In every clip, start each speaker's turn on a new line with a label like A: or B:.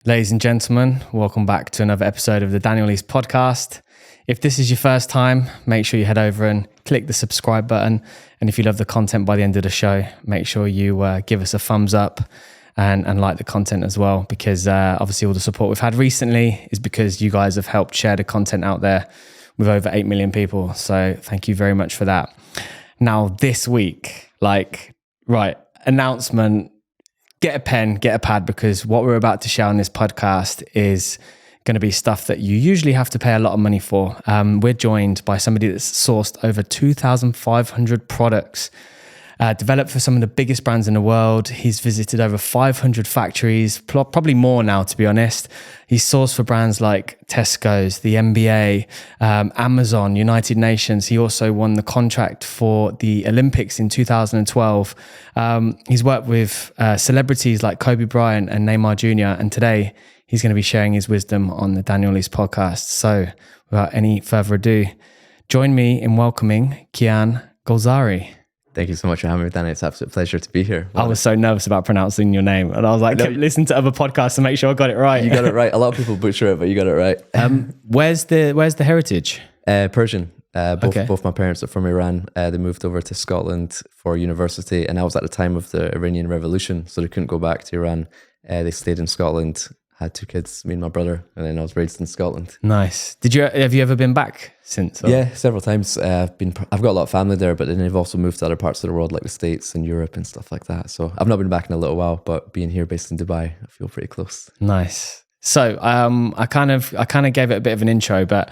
A: Ladies and gentlemen, welcome back to another episode of the Daniel East podcast. If this is your first time, make sure you head over and click the subscribe button. And if you love the content by the end of the show, make sure you give us a thumbs up and like the content as well, because obviously all the support we've had recently is because you guys have helped share the content out there with over 8 million people. So thank you very much for that. Now this week, announcement. Get a pen, get a pad, because what we're about to share on this podcast is going to be stuff that you usually have to pay a lot of money for. We're joined by somebody that's sourced over 2,500 products, developed for some of the biggest brands in the world. He's visited over 500 factories, probably more now, to be honest. He's sourced for brands like Tesco's, the NBA, Amazon, United Nations. He also won the contract for the Olympics in 2012. He's worked with celebrities like Kobe Bryant and Neymar Jr. And today he's going to be sharing his wisdom on the Daniel East podcast. So without any further ado, join me in welcoming Kian Golzari.
B: Thank you so much for having me, Dan. It's an absolute pleasure to be here.
A: I was so nervous about pronouncing your name, and I was like, listen to other podcasts to make sure I got it right.
B: You got it right. A lot of people butcher it, but you got it right.
A: Where's the heritage?
B: Persian.
A: Okay.
B: Both my parents are from Iran. They moved over to Scotland for university, and that was at the time of the Iranian Revolution, so they couldn't go back to Iran. They stayed in Scotland. Had 2 kids, me and my brother, and then I was raised in Scotland.
A: Nice. Have you ever been back since? Or?
B: Yeah, several times. I've got a lot of family there, but then they've also moved to other parts of the world, like the States and Europe and stuff like that. So I've not been back in a little while, but being here, based in Dubai, I feel pretty close.
A: Nice. So I kind of gave it a bit of an intro, but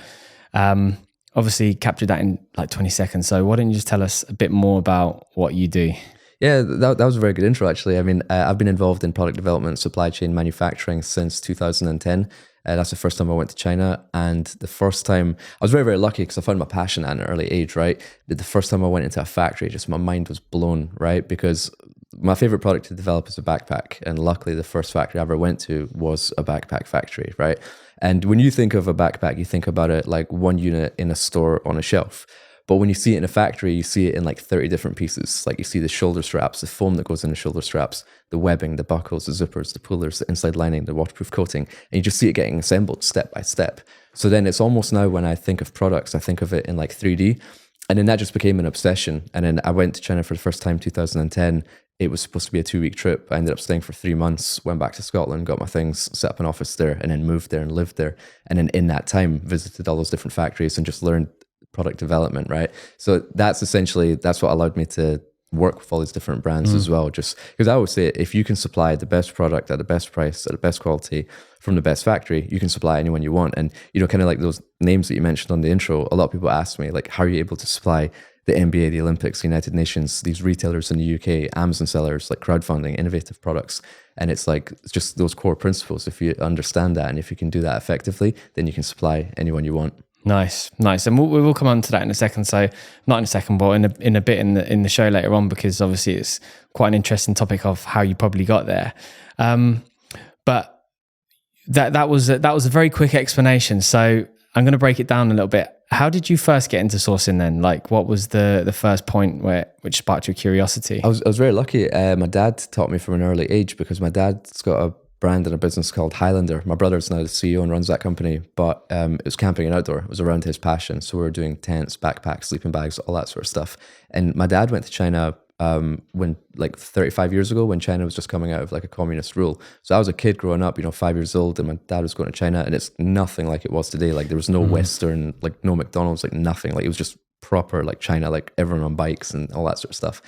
A: obviously captured that in like 20 seconds. So why don't you just tell us a bit more about what you do?
B: Yeah, that was a very good intro, actually. I mean, I've been involved in product development, supply chain, manufacturing since 2010. That's the first time I went to China. And the first time, I was very, very lucky because I found my passion at an early age, right? But the first time I went into a factory, just my mind was blown, right? Because my favorite product to develop is a backpack. And luckily, the first factory I ever went to was a backpack factory, right? And when you think of a backpack, you think about it like one unit in a store on a shelf. But when you see it in a factory, you see it in like 30 different pieces. Like you see the shoulder straps, the foam that goes in the shoulder straps, the webbing, the buckles, the zippers, the pullers, the inside lining, the waterproof coating. And you just see it getting assembled step by step. So then it's almost now when I think of products, I think of it in like 3D. And then that just became an obsession. And then I went to China for the first time, 2010. It was supposed to be a 2-week trip. I ended up staying for 3 months, went back to Scotland, got my things, set up an office there, and then moved there and lived there. And then in that time, visited all those different factories and just learned product development, right? So that's what allowed me to work with all these different brands as well. Just because I always say, if you can supply the best product at the best price, at the best quality from the best factory, you can supply anyone you want. And, kind of like those names that you mentioned on the intro, a lot of people ask me, like, how are you able to supply the NBA, the Olympics, the United Nations, these retailers in the UK, Amazon sellers, like crowdfunding, innovative products? And it's like, it's just those core principles. If you understand that and if you can do that effectively, then you can supply anyone you want.
A: Nice. And we will come on to that in a second. So not in a second, but in a bit in the show later on, because obviously it's quite an interesting topic of how you probably got there. But that was a very quick explanation. So I'm going to break it down a little bit. How did you first get into sourcing then? Like, what was the first point which sparked your curiosity?
B: I was very lucky. My dad taught me from an early age, because my dad's got a brand and a business called Highlander. My brother's now the CEO and runs that company, but it was camping and outdoor. It was around his passion. So we were doing tents, backpacks, sleeping bags, all that sort of stuff. And my dad went to China when like 35 years ago, when China was just coming out of like a communist rule. So I was a kid growing up, 5 years old, and my dad was going to China, and it's nothing like it was today. Like there was no Western, like no McDonald's, like nothing. Like it was just proper like China, like everyone on bikes and all that sort of stuff.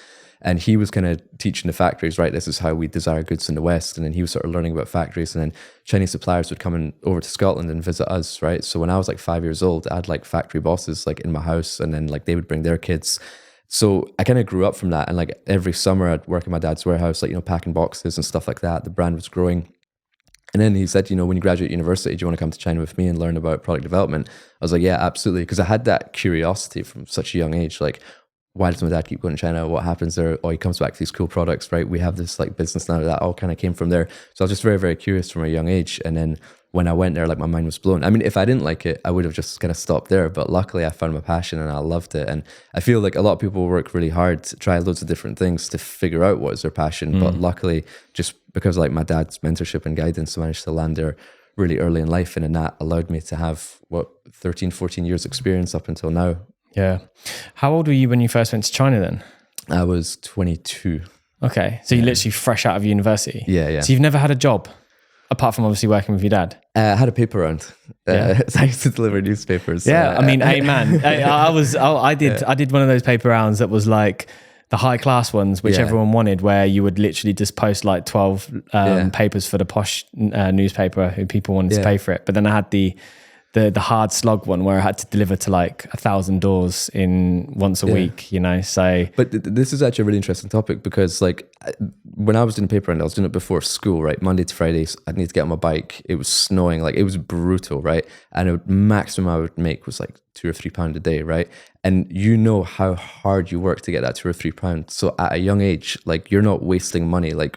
B: And he was kind of teaching the factories, right? This is how we desire goods in the West. And then he was sort of learning about factories. And then Chinese suppliers would come over to Scotland and visit us, right? So when I was like 5 years old, I had like factory bosses like in my house, and then like they would bring their kids. So I kind of grew up from that. And like every summer I'd work in my dad's warehouse, like, packing boxes and stuff like that. The brand was growing. And then he said, when you graduate university, do you want to come to China with me and learn about product development? I was like, yeah, absolutely. Because I had that curiosity from such a young age. Like, why does my dad keep going to China? What happens there? Oh, he comes back to these cool products, right? We have this like business now that all kind of came from there. So I was just very, very curious from a young age. And then when I went there, like my mind was blown. I mean, if I didn't like it, I would have just kind of stopped there. But luckily I found my passion and I loved it. And I feel like a lot of people work really hard to try loads of different things to figure out what is their passion. But luckily, just because like my dad's mentorship and guidance, I managed to land there really early in life. And then that allowed me to have 13, 14 years experience up until now.
A: Yeah. How old were you when you first went to China then?
B: I was 22.
A: Okay. So you're literally fresh out of university.
B: Yeah.
A: So you've never had a job apart from obviously working with your dad?
B: I had a paper round. So I used to deliver newspapers.
A: Yeah. I mean, hey man, I did one of those paper rounds that was like the high class ones, which everyone wanted, where you would literally just post like 12 papers for the posh newspaper who people wanted to pay for it. But then I had the hard slog one where I had to deliver to like 1,000 doors in once a week, you know, so.
B: But this is actually a really interesting topic because like when I was doing paper and I was doing it before school, right? Monday to Fridays, I'd need to get on my bike. It was snowing, like it was brutal, right? And maximum I would make was like £2 or £3 a day, right? And you know how hard you work to get that £2 or £3. So at a young age, like you're not wasting money. Like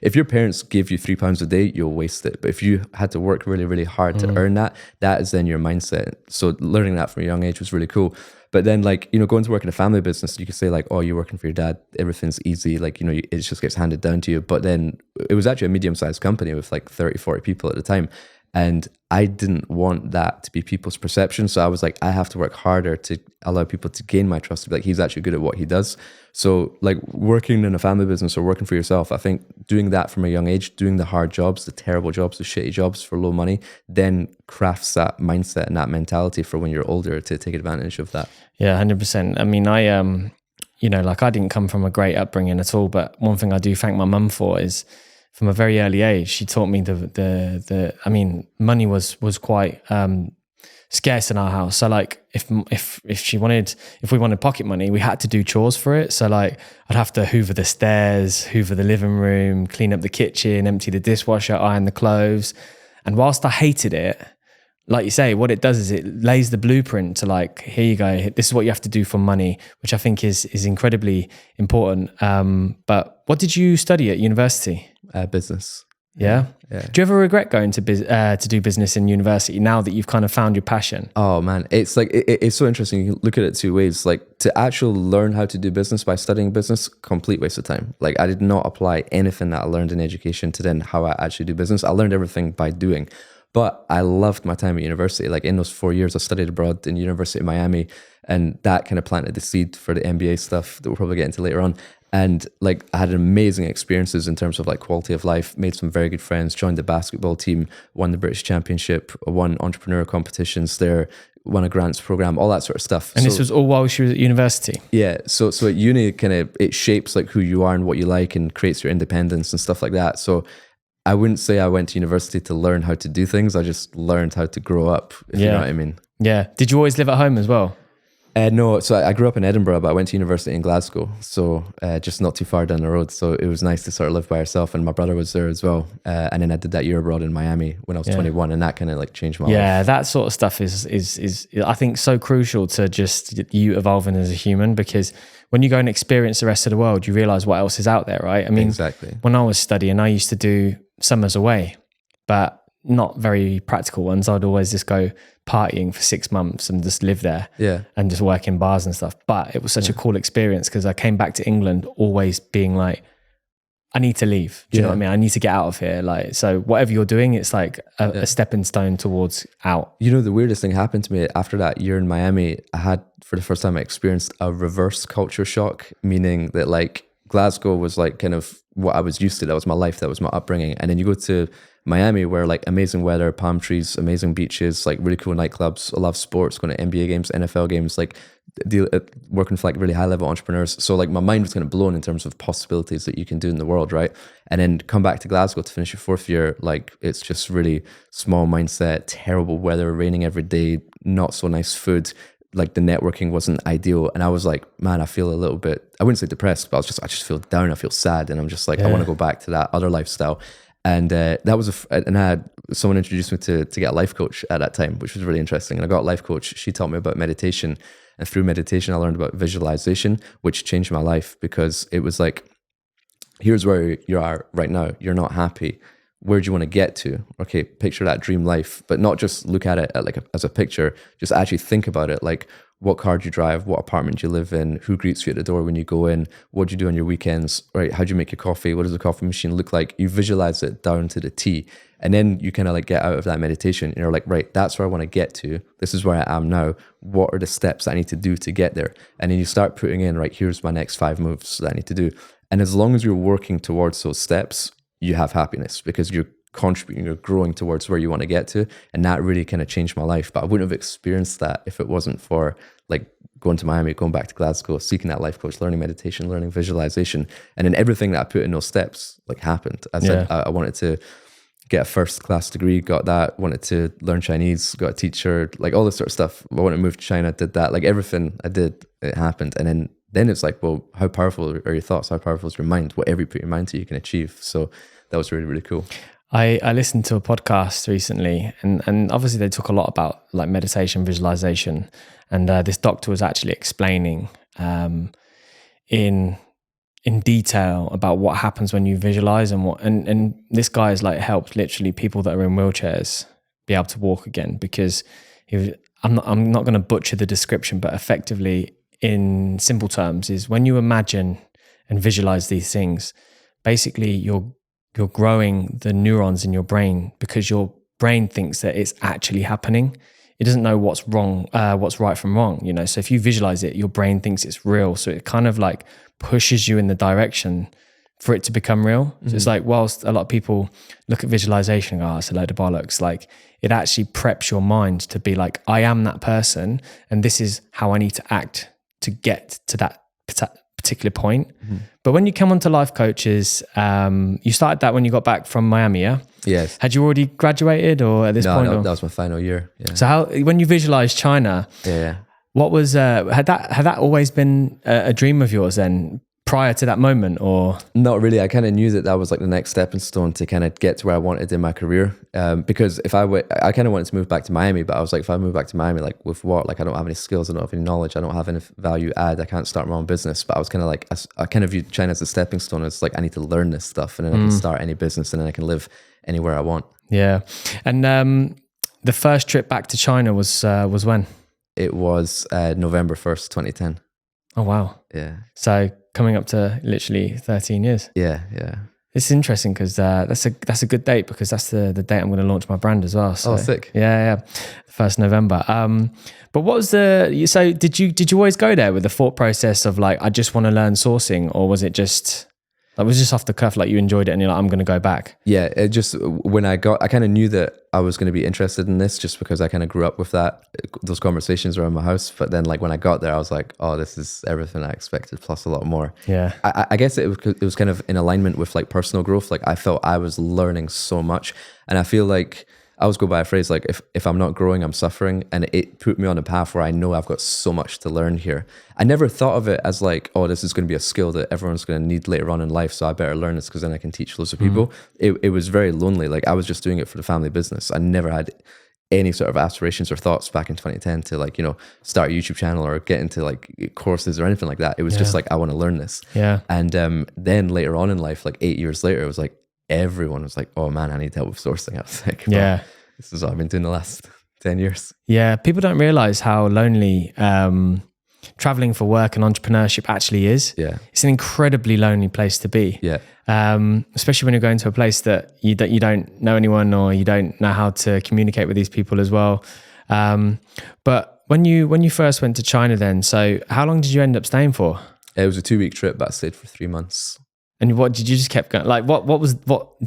B: if your parents give you £3 a day, you'll waste it. But if you had to work really, really hard to earn that, that is then your mindset. So learning that from a young age was really cool. But then like, you know, going to work in a family business, you could say like, oh, you're working for your dad, everything's easy. Like, you know, it just gets handed down to you. But then it was actually a medium-sized company with like 30, 40 people at the time. And I didn't want that to be people's perception. So I was like, I have to work harder to allow people to gain my trust, to be like, he's actually good at what he does. So like working in a family business or working for yourself, I think doing that from a young age, doing the hard jobs, the terrible jobs, the shitty jobs for low money, then crafts that mindset and that mentality for when you're older to take advantage of that.
A: Yeah, 100%. I mean, you know, like I didn't come from a great upbringing at all, but one thing I do thank my mum for is from a very early age, she taught me I mean, money was quite scarce in our house. So like if we wanted pocket money, we had to do chores for it. So like I'd have to hoover the stairs, hoover the living room, clean up the kitchen, empty the dishwasher, iron the clothes. And whilst I hated it, like you say, what it does is it lays the blueprint to like, here you go, this is what you have to do for money, which I think is incredibly important. But what did you study at university?
B: Business.
A: Yeah. Do you ever regret going to do business in university now that you've kind of found your passion?
B: Oh man, it's like it's so interesting. You can look at it two ways. Like to actually learn how to do business by studying business, complete waste of time. Like I did not apply anything that I learned in education to then how I actually do business. I learned everything by doing. But I loved my time at university. Like in those 4 years, I studied abroad in University of Miami, and that kind of planted the seed for the MBA stuff that we'll probably get into later on. And like I had amazing experiences in terms of like quality of life, made some very good friends, joined the basketball team, won the British Championship, won entrepreneur competitions there, won a grants program, all that sort of stuff.
A: And so, this was all while she was at university?
B: Yeah. So at uni, it shapes like who you are and what you like and creates your independence and stuff like that. So I wouldn't say I went to university to learn how to do things. I just learned how to grow up, if you know what I mean.
A: Yeah. Did you always live at home as well?
B: No, so I grew up in Edinburgh, but I went to university in Glasgow, so just not too far down the road. So it was nice to sort of live by yourself, and my brother was there as well. And then I did that year abroad in Miami when I was 21, and that kind of like changed my life.
A: Yeah, that sort of stuff is I think so crucial to just you evolving as a human, because when you go and experience the rest of the world, you realize what else is out there, right? I mean,
B: exactly.
A: When I was studying, I used to do summers away, but not very practical ones. I'd always just go partying for 6 months and just live there and just work in bars and stuff. But it was such a cool experience because I came back to England always being like, I need to leave. Do you know what I mean? I need to get out of here. Like, so whatever you're doing, it's like a stepping stone towards out.
B: You know, the weirdest thing happened to me after that year in Miami. I had, for the first time, I experienced a reverse culture shock, meaning that like Glasgow was like kind of what I was used to. That was my life. That was my upbringing. And then you go to Miami, where like amazing weather, palm trees, amazing beaches, like really cool nightclubs. I love sports, going to NBA games, NFL games, like working for like really high level entrepreneurs. So like my mind was kind of blown in terms of possibilities that you can do in the world, right? And then come back to Glasgow to finish your 4th year, like it's just really small mindset, terrible weather, raining every day, not so nice food. Like the networking wasn't ideal. And I was like, man, I feel a little bit, I wouldn't say depressed, but I just feel down. I feel sad. And I'm just like, I want to go back to that other lifestyle. And that was and I had someone introduced me to get a life coach at that time, which was really interesting. And I got a life coach. She taught me about meditation, and through meditation, I learned about visualization, which changed my life because it was like, here's where you are right now. You're not happy. where do you want to get to? Okay, picture that dream life, but not just look at it as a picture, just actually think about it. Like, what car do you drive? What apartment do you live in? Who greets you at the door when you go in? What do you do on your weekends? Right? How do you make your coffee? What does the coffee machine look like? You visualize it down to the T. And then you kind of like get out of that meditation and you're like, right, that's where I want to get to. This is where I am now. What are the steps that I need to do to get there? And then you start putting in, right, here's my next 5 moves that I need to do. And as long as you're working towards those steps, you have happiness because you're contributing, you're growing towards where you want to get to. And that really kind of changed my life. But I wouldn't have experienced that if it wasn't for like going to Miami, going back to Glasgow, seeking that life coach, learning meditation, learning visualization. And then everything that I put in those steps like happened. I said, I wanted to get a first class degree, got that, wanted to learn Chinese, got a teacher, like all this sort of stuff. I wanted to move to China, did that, like everything I did, it happened. And then it's like, well, how powerful are your thoughts? How powerful is your mind? Whatever you put your mind to, you can achieve. So that was really, really cool.
A: I listened to a podcast recently and obviously they talk a lot about like meditation, visualization. And this doctor was actually explaining in detail about what happens when you visualize and this guy has like helped literally people that are in wheelchairs be able to walk again, because I'm not going to butcher the description, but effectively in simple terms is when you imagine and visualize these things, basically you're growing the neurons in your brain because your brain thinks that it's actually happening. It doesn't know what's wrong, what's right from wrong, you know? So if you visualize it, your brain thinks it's real. So it kind of like pushes you in the direction for it to become real. Mm-hmm. So it's like, whilst a lot of people look at visualization and go, oh, it's a load of bollocks, like it actually preps your mind to be like, I am that person and this is how I need to act to get to that particular point. Mm-hmm. But when you come onto life coaches, you started that when you got back from Miami, yeah?
B: Yes.
A: Had you already graduated or at this point?
B: No, that was my final year. Yeah.
A: So when you visualized China, what was, had that always been a dream of yours then prior to that moment or?
B: Not really. I kind of knew that was like the next stepping stone to kind of get to where I wanted in my career. Because if I kind of wanted to move back to Miami, but I was like, if I move back to Miami, like with what? Like I don't have any skills, I don't have any knowledge, I don't have any value add, I can't start my own business. But I was kind of like, I kind of viewed China as a stepping stone. It's like, I need to learn this stuff and then I can start any business and then I can live anywhere I want.
A: Yeah. And the first trip back to China was when?
B: It was November 1st, 2010.
A: Oh, wow.
B: Yeah.
A: So coming up to literally 13 years.
B: Yeah.
A: It's interesting because that's a good date because that's the date I'm going to launch my brand as well. So,
B: sick.
A: Yeah. 1st November. But what was so did you always go there with the thought process of like, I just want to learn sourcing, or was it just... Like, was just off the cuff, like you enjoyed it and you're like, I'm going to go back? Yeah,
B: it just, when I kind of knew that I was going to be interested in this just because I kind of grew up with those conversations around my house. But then like when I got there, I was like, oh, this is everything I expected plus a lot more.
A: Yeah.
B: I guess it was kind of in alignment with like personal growth. Like I felt I was learning so much. And I feel like I always go by a phrase like, if I'm not growing, I'm suffering. And it put me on a path where I know I've got so much to learn here. I never thought of it as like, oh, this is going to be a skill that everyone's going to need later on in life, so I better learn this because then I can teach loads of people. It was very lonely. Like I was just doing it for the family business. I never had any sort of aspirations or thoughts back in 2010 to like, start a YouTube channel or get into like courses or anything like that. It was just like, I want to learn this.
A: Yeah.
B: And then later on in life, like 8 years later, it was like, everyone was like, oh man, I need help with sourcing. I was like, well, this is what I've been doing the last 10 years. Yeah.
A: People don't realize how lonely traveling for work and entrepreneurship actually is.
B: Yeah.
A: It's an incredibly lonely place to be.
B: Yeah.
A: Especially when you're going to a place that you don't know anyone or you don't know how to communicate with these people as well. But when you first went to China then, so how long did you end up staying for?
B: It was a 2-week trip, but I stayed for 3 months.
A: And what did you just kept going? Like, what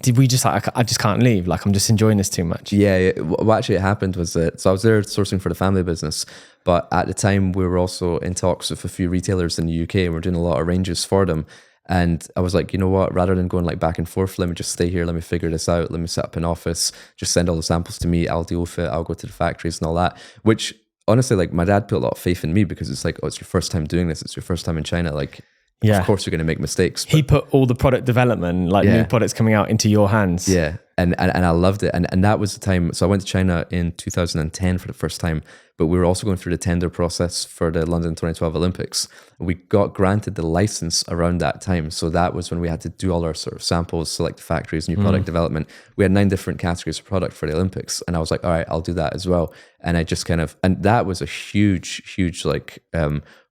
A: did we just like, I just can't leave. Like, I'm just enjoying this too much.
B: Yeah. What actually happened was that, so I was there sourcing for the family business, but at the time we were also in talks with a few retailers in the UK and we're doing a lot of ranges for them. And I was like, you know what, rather than going like back and forth, let me just stay here. Let me figure this out. Let me set up an office, just send all the samples to me. I'll deal with it. I'll go to the factories and all that, which honestly, like my dad put a lot of faith in me because it's like, oh, it's your first time doing this. It's your first time in China. Like, of course you're going to make mistakes.
A: He put all the product development, like new products coming out, into your hands.
B: Yeah. And I loved it. And that was the time. So I went to China in 2010 for the first time. but we were also going through the tender process for the London 2012 Olympics. We got granted the license around that time. So that was when we had to do all our sort of samples, select the factories, new product development. We had 9 different categories of product for the Olympics. And I was like, all right, I'll do that as well. And I just and that was a huge like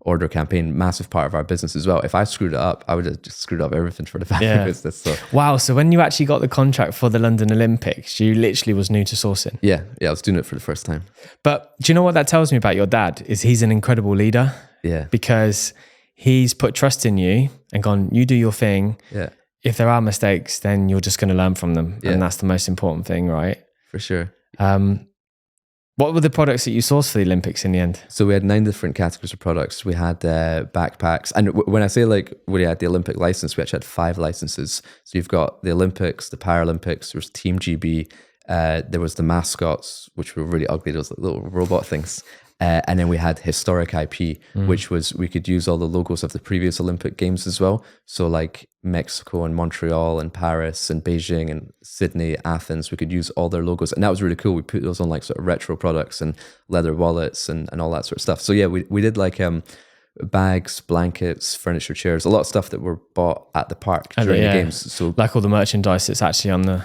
B: order campaign, massive part of our business as well. If I screwed it up, I would have just screwed up everything for the factory business. So.
A: Wow. So when you actually got the contract for the London Olympics, you literally was new to sourcing.
B: Yeah, I was doing it for the first time.
A: But do you know what that tells me about your dad? Is he's an incredible leader.
B: Yeah.
A: Because he's put trust in you and gone, you do your thing.
B: Yeah.
A: If there are mistakes, then you're just going to learn from them. Yeah. And that's the most important thing, right?
B: For sure.
A: What were the products that you sourced for the Olympics in the end?
B: So we had 9 different categories of products. We had backpacks. And when I say like we had the Olympic license, we actually had 5 licenses. So you've got the Olympics, the Paralympics, there was Team GB, there was the mascots, which were really ugly, those little robot things. And then we had historic IP, which was we could use all the logos of the previous Olympic Games as well. So like Mexico and Montreal and Paris and Beijing and Sydney, Athens, we could use all their logos. And that was really cool. We put those on like sort of retro products and leather wallets and all that sort of stuff. So yeah, we did like bags, blankets, furniture, chairs, a lot of stuff that were bought at the park during the games. So
A: like all the merchandise that's actually on the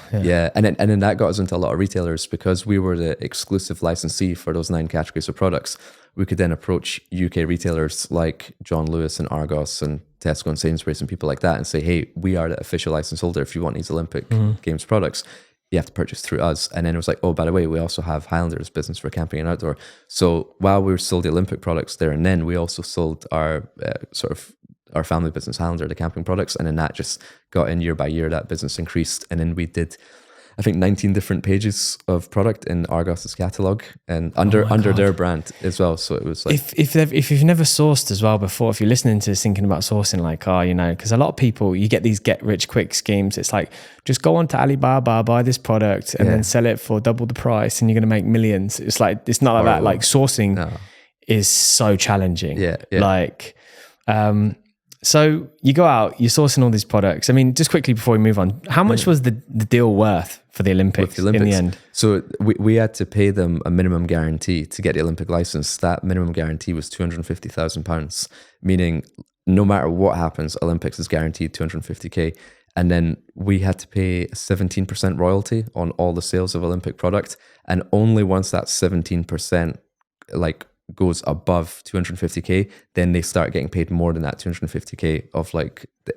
B: and then that got us into a lot of retailers because we were the exclusive licensee for those 9 categories of products. We could then approach UK retailers like John Lewis and Argos and Tesco and Sainsbury's and people like that and say, hey, we are the official license holder. If you want these Olympic Games products, you have to purchase through us. And then it was like, oh, by the way, we also have Highlanders business for camping and outdoor. So while we sold the Olympic products there and then, we also sold our our family business, Highlander, the camping products. And then that just got in year by year, that business increased. And then we did, I think, 19 different pages of product in Argos's catalog and under their brand as well. So it was like,
A: if you've never sourced as well before, if you're listening to this thinking about sourcing, like, because a lot of people, you get these get rich quick schemes. It's like, just go on to Alibaba, buy this product and then sell it for double the price and you're going to make millions. It's like, it's not like that. Like sourcing is so challenging.
B: Yeah.
A: Like, so you go out, you're sourcing all these products. I mean, just quickly before we move on, how much was the deal worth for the Olympics in the end?
B: So we had to pay them a minimum guarantee to get the Olympic license. That minimum guarantee was £250,000, meaning no matter what happens, Olympics is guaranteed 250k. And then we had to pay a 17% royalty on all the sales of Olympic product. And only once that 17% goes above 250k, then they start getting paid more than that 250k of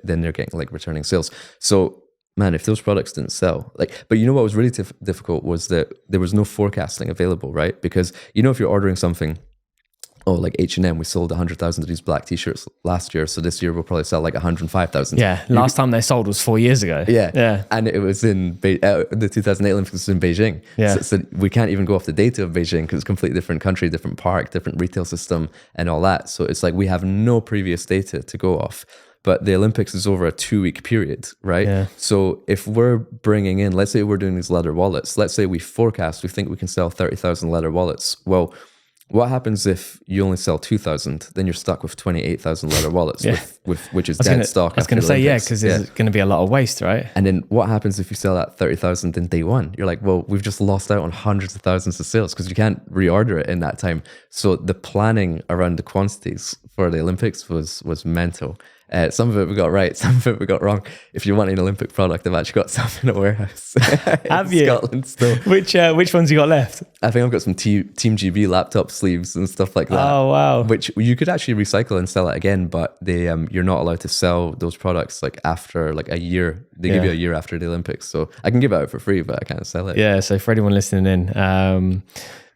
B: then they're getting returning sales. So man, if those products didn't sell, but you know what was really difficult was that there was no forecasting available, right? Because if you're ordering something, like H&M, we sold 100,000 of these black t-shirts last year, so this year we'll probably sell 105,000.
A: Yeah, last time they sold was 4 years ago.
B: Yeah. And it was in the 2008 Olympics was in Beijing.
A: Yeah.
B: So we can't even go off the data of Beijing because it's a completely different country, different park, different retail system and all that. So it's like we have no previous data to go off. But the Olympics is over a 2-week period, right?
A: Yeah.
B: So if we're bringing in, let's say we're doing these leather wallets, let's say we think we can sell 30,000 leather wallets. Well, what happens if you only sell 2,000? Then you're stuck with 28,000 leather wallets, which is dead stock.
A: I was going to say, because there's going to be a lot of waste, right?
B: And then what happens if you sell that 30,000 in day one? You're like, well, we've just lost out on hundreds of thousands of sales because you can't reorder it in that time. So the planning around the quantities for the Olympics was mental. Some of it we got right, some of it we got wrong. If you want an Olympic product, I've actually got some in a warehouse.
A: Have you?
B: Scotland still.
A: Which ones you got left?
B: I think I've got some Team GB laptop sleeves and stuff like that.
A: Oh wow!
B: Which you could actually recycle and sell it again, but you're not allowed to sell those products after a year. They give you a year after the Olympics, so I can give it out for free, but I can't sell it.
A: Yeah. So for anyone listening in,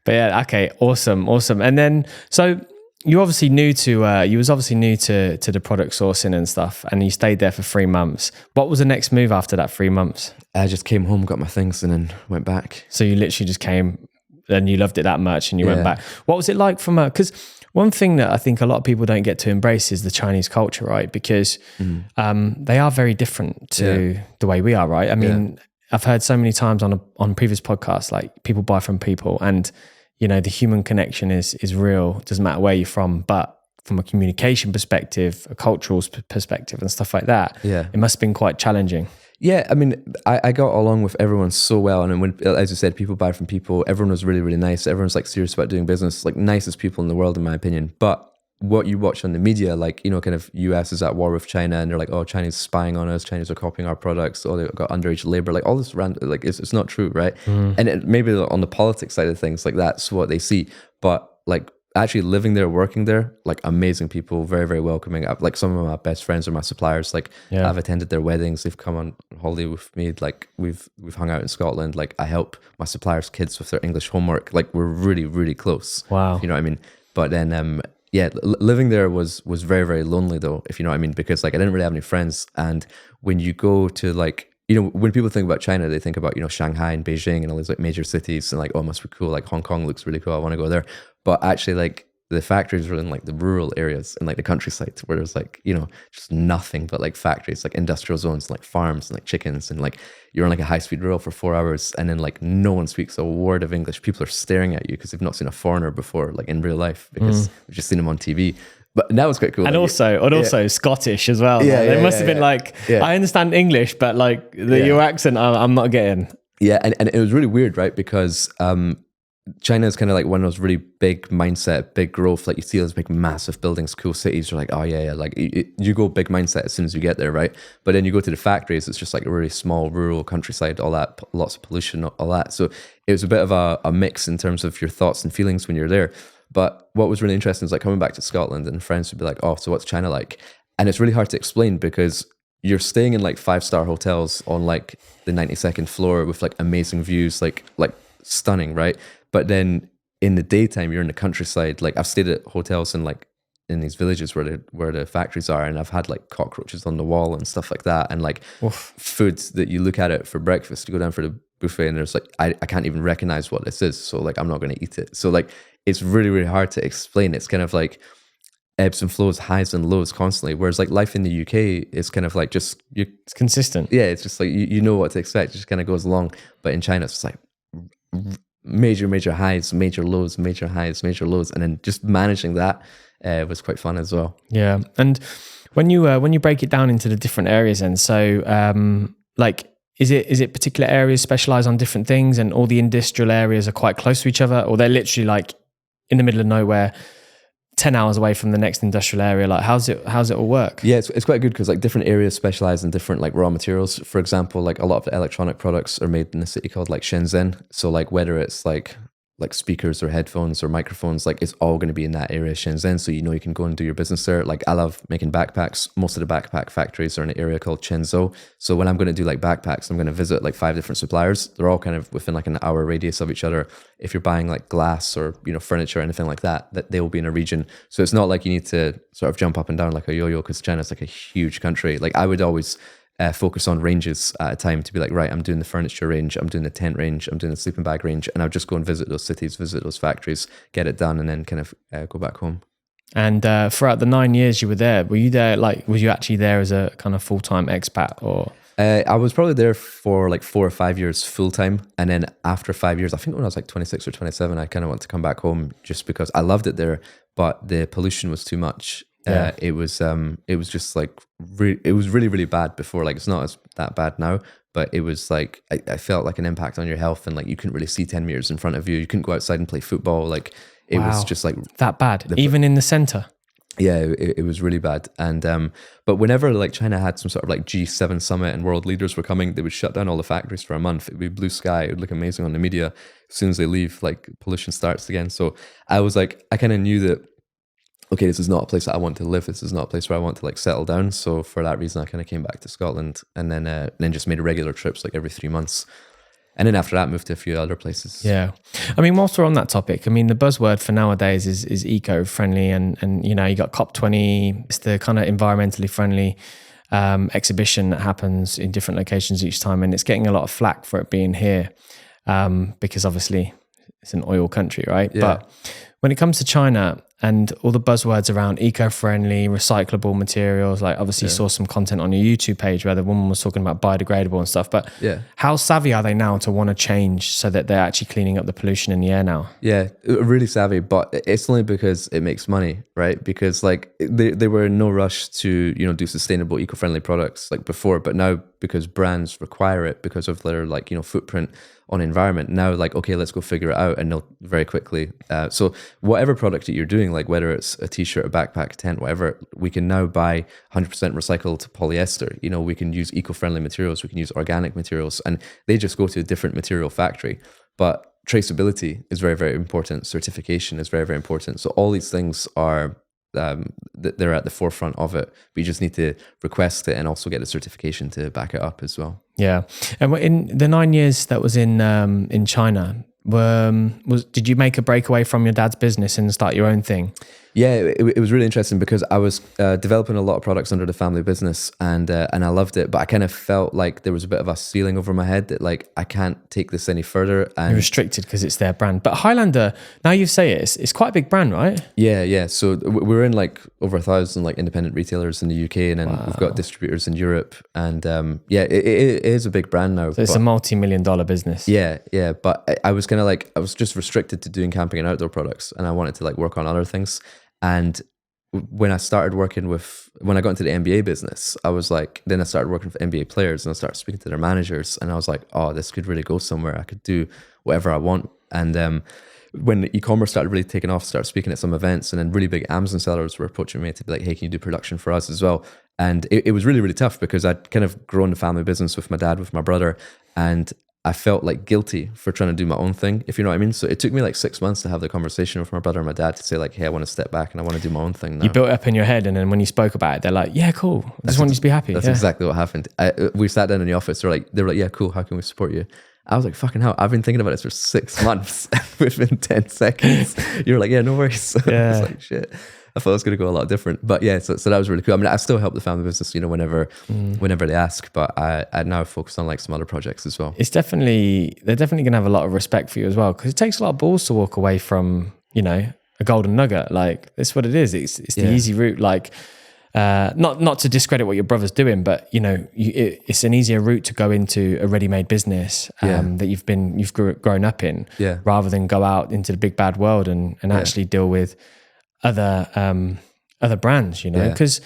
A: but yeah, okay, awesome. And then so. You was obviously new to the product sourcing and stuff, and you stayed there for 3 months. What was the next move after that 3 months?
B: I just came home, got my things, and then went back.
A: So you literally just came, and you loved it that much, and you went back. What was it like because one thing that I think a lot of people don't get to embrace is the Chinese culture, right? Because they are very different to the way we are, right? I mean, I've heard so many times on previous podcasts, people buy from people, and the human connection is real. It doesn't matter where you're from, but from a communication perspective, a cultural perspective and stuff like that, it must have been quite challenging.
B: Yeah, I mean, I got along with everyone so well, and then when, as you said, people buy from people. Everyone was really, really nice. Everyone's like serious about doing business, like nicest people in the world, in my opinion. But what you watch on the media, like, you know, kind of US is at war with China, and they're like, oh, China's spying on us, Chinese are copying our products, oh, they've got underage labor, like all this random, like it's not true, right? And maybe on the politics side of things, like that's what they see. But like actually living there, working there, like amazing people, very, very welcoming. Like some of my best friends are my suppliers. Like I've attended their weddings. They've come on holiday with me. Like we've hung out in Scotland. Like I help my suppliers' kids with their English homework. Like we're really, really close.
A: Wow.
B: You know what I mean? But then, yeah, living there was very, very lonely though, if you know what I mean, because like I didn't really have any friends. And when you go to like, you know, when people think about China, they think about, you know, Shanghai and Beijing and all these like major cities and like, oh, it must be cool. Like Hong Kong looks really cool. I want to go there. But actually like the factories were in like the rural areas and like the countryside where there's like, you know, just nothing but like factories, like industrial zones, like farms and like chickens. And like you're on like a high speed rail for 4 hours and then like no one speaks a word of English. People are staring at you because they've not seen a foreigner before, like in real life, because we've just seen them on TV. But that was quite cool.
A: And
B: like,
A: also Scottish as well.
B: Yeah,
A: they must have been like, I understand English, but like your accent, I'm not getting.
B: Yeah, and it was really weird, right? Because China is kind of like one of those really big mindset, big growth. Like you see those big, massive buildings, cool cities. You're like, oh yeah. Like you go big mindset as soon as you get there, right? But then you go to the factories. It's just like a really small rural countryside, all that, lots of pollution, all that. So it was a bit of a mix in terms of your thoughts and feelings when you're there. But what was really interesting is like coming back to Scotland and friends would be like, oh, so what's China like? And it's really hard to explain because you're staying in like 5-star hotels on like the 92nd floor with like amazing views, like stunning, right? But then in the daytime, you're in the countryside. Like I've stayed at hotels in like in these villages where the factories are, and I've had like cockroaches on the wall and stuff like that, and like food that you look at it for breakfast. You go down for the buffet, and there's like I can't even recognize what this is, so like I'm not going to eat it. So like it's really, really hard to explain. It's kind of like ebbs and flows, highs and lows constantly. Whereas like life in the UK is kind of like just
A: it's consistent.
B: Yeah, it's just like you know what to expect. It just kind of goes along. But in China, it's just like major highs, major lows, major highs, major lows, and then just managing that was quite fun as well.
A: Yeah, and when you break it down into the different areas, and so like is it particular areas specialize on different things, and all the industrial areas are quite close to each other, or they're literally like in the middle of nowhere, 10 hours away from the next industrial area? Like how's it all work?
B: Yeah, it's quite good because like different areas specialize in different like raw materials. For example, like a lot of the electronic products are made in a city called like Shenzhen. So like whether it's like speakers or headphones or microphones, like it's all going to be in that area, Shenzhen. So you know you can go and do your business there. Like I love making backpacks. Most of the backpack factories are in an area called Chenzhou. So when I'm going to do like backpacks, I'm going to visit like 5 different suppliers. They're all kind of within like an hour radius of each other. If you're buying like glass or, you know, furniture or anything like that they will be in a region. So it's not like you need to sort of jump up and down like a yo-yo, because China's like a huge country. Like I would always focus on ranges at a time to be like, right, I'm doing the furniture range, I'm doing the tent range, I'm doing the sleeping bag range, and I'll just go and visit those cities, visit those factories, get it done, and then kind of go back home.
A: And throughout the 9 years you were there, were you actually there as a kind of full-time expat, or?
B: I was probably there for like 4 or 5 years full time, and then after 5 years, I think when I was like 26 or 27, I kind of wanted to come back home just because I loved it there, but the pollution was too much.
A: Yeah.
B: It was just like it was really, really bad before. Like it's not as that bad now, but it was like I felt like an impact on your health, and like you couldn't really see 10 meters in front of you. You couldn't go outside and play football. Like it was just like
A: that bad, even in the center.
B: Yeah, it was really bad. And but whenever like China had some sort of like G7 summit and world leaders were coming, they would shut down all the factories for a month. It would be blue sky. It would look amazing on the media. As soon as they leave, like pollution starts again. So I was like, I kind of knew that, okay, this is not a place that I want to live. This is not a place where I want to like settle down. So for that reason, I kind of came back to Scotland, and then just made regular trips like every 3 months. And then after that, moved to a few other places.
A: Yeah. I mean, whilst we're on that topic, I mean, the buzzword for nowadays is eco-friendly, and you know, you got COP20, it's the kind of environmentally friendly exhibition that happens in different locations each time, and it's getting a lot of flack for it being here because obviously it's an oil country, right?
B: Yeah.
A: But when it comes to China and all the buzzwords around eco-friendly, recyclable materials, like obviously saw some content on your YouTube page where the woman was talking about biodegradable and stuff, but how savvy are they now to want to change so that they're actually cleaning up the pollution in the air now?
B: Yeah, really savvy, but it's only because it makes money, right? Because like they were in no rush to, do sustainable, eco-friendly products like before, but now because brands require it because of their like, footprint on environment, now like, okay, let's go figure it out, and they'll very quickly. So whatever product that you're doing, like whether it's a t-shirt, a backpack, a tent, whatever, we can now buy 100% recycled polyester. We can use eco-friendly materials, we can use organic materials, and they just go to a different material factory. But traceability is very, very important. Certification is very, very important. So all these things are they're at the forefront of it, but you just need to request it and also get the certification to back it up as well.
A: Yeah, and in the 9 years that was in China, did you make a breakaway from your dad's business and start your own thing?
B: Yeah, it was really interesting because I was developing a lot of products under the family business, and I loved it, but I kind of felt like there was a bit of a ceiling over my head that like I can't take this any further. And
A: you're restricted because it's their brand. But Highlander, now you say it's quite a big brand, right?
B: Yeah. So we're in like over 1,000 like independent retailers in the UK, and then we've got distributors in Europe, and it is a big brand now.
A: So it's a multi-million-dollar business.
B: Yeah. But I was kind of like, I was just restricted to doing camping and outdoor products, and I wanted to like work on other things. And when I got into the NBA business, I was like, then I started working for NBA players, and I started speaking to their managers, and I was like, oh, this could really go somewhere. I could do whatever I want. And when the e-commerce started really taking off, started speaking at some events, and then really big Amazon sellers were approaching me to be like, hey, can you do production for us as well? And it was really, really tough because I'd kind of grown the family business with my dad, with my brother, and I felt like guilty for trying to do my own thing, if you know what I mean. So it took me like 6 months to have the conversation with my brother and my dad to say like, hey, I want to step back and I want to do my own thing now.
A: You built it up in your head, and then when you spoke about it, they're like, yeah, cool. I just want you to be happy.
B: That's exactly what happened. We sat down in the office. They were like, yeah, cool. How can we support you? I was like, fucking hell, I've been thinking about this for 6 months. Within 10 seconds, you were like, yeah, no worries.
A: Yeah.
B: I was like, shit. I thought it was going to go a lot different. But yeah, so that was really cool. I mean, I still help the family business, whenever they ask, but I now focus on like some other projects as well.
A: They're definitely going to have a lot of respect for you as well, because it takes a lot of balls to walk away from, a golden nugget. Like, that's what it is. It's the easy route. Like, not to discredit what your brother's doing, but it's an easier route to go into a ready-made business that you've grown up in, rather than go out into the big bad world and actually deal with other brands, because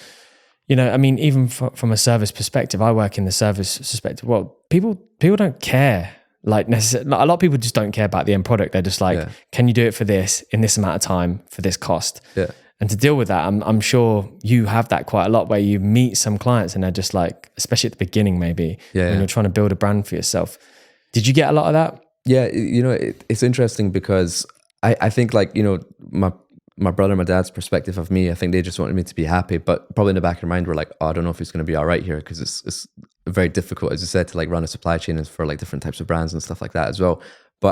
A: I mean, even from a service perspective, I work in the service perspective. Well, people don't care, like necessarily. A lot of people just don't care about the end product. They're just like, can you do it for this in this amount of time for this cost? And to deal with that, I'm sure you have that quite a lot, where you meet some clients and they're just like, especially at the beginning, maybe when you're trying to build a brand for yourself. Did you get a lot of that?
B: Yeah, it's interesting because I think like, my brother and my dad's perspective of me, I think they just wanted me to be happy, but probably in the back of their mind were like, oh, I don't know if he's going to be all right here, because it's very difficult, as you said, to like run a supply chain for like different types of brands and stuff like that as well.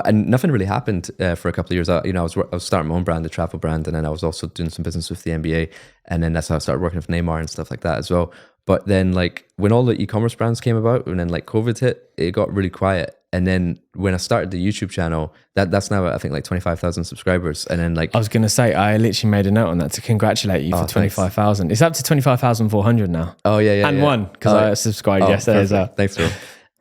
B: And nothing really happened for a couple of years. I was starting my own brand, the travel brand, and then I was also doing some business with the NBA, and then that's how I started working with Neymar and stuff like that as well. But then like when all the e-commerce brands came about, and then like COVID hit, it got really quiet. And then when I started the YouTube channel, that's now I think like 25,000 subscribers. And then like
A: I was going to say, I literally made a note on that to congratulate you for 25,000. It's up to 25,400 now.
B: Oh yeah.
A: And one, because I subscribed yesterday as well.
B: Thanks, bro.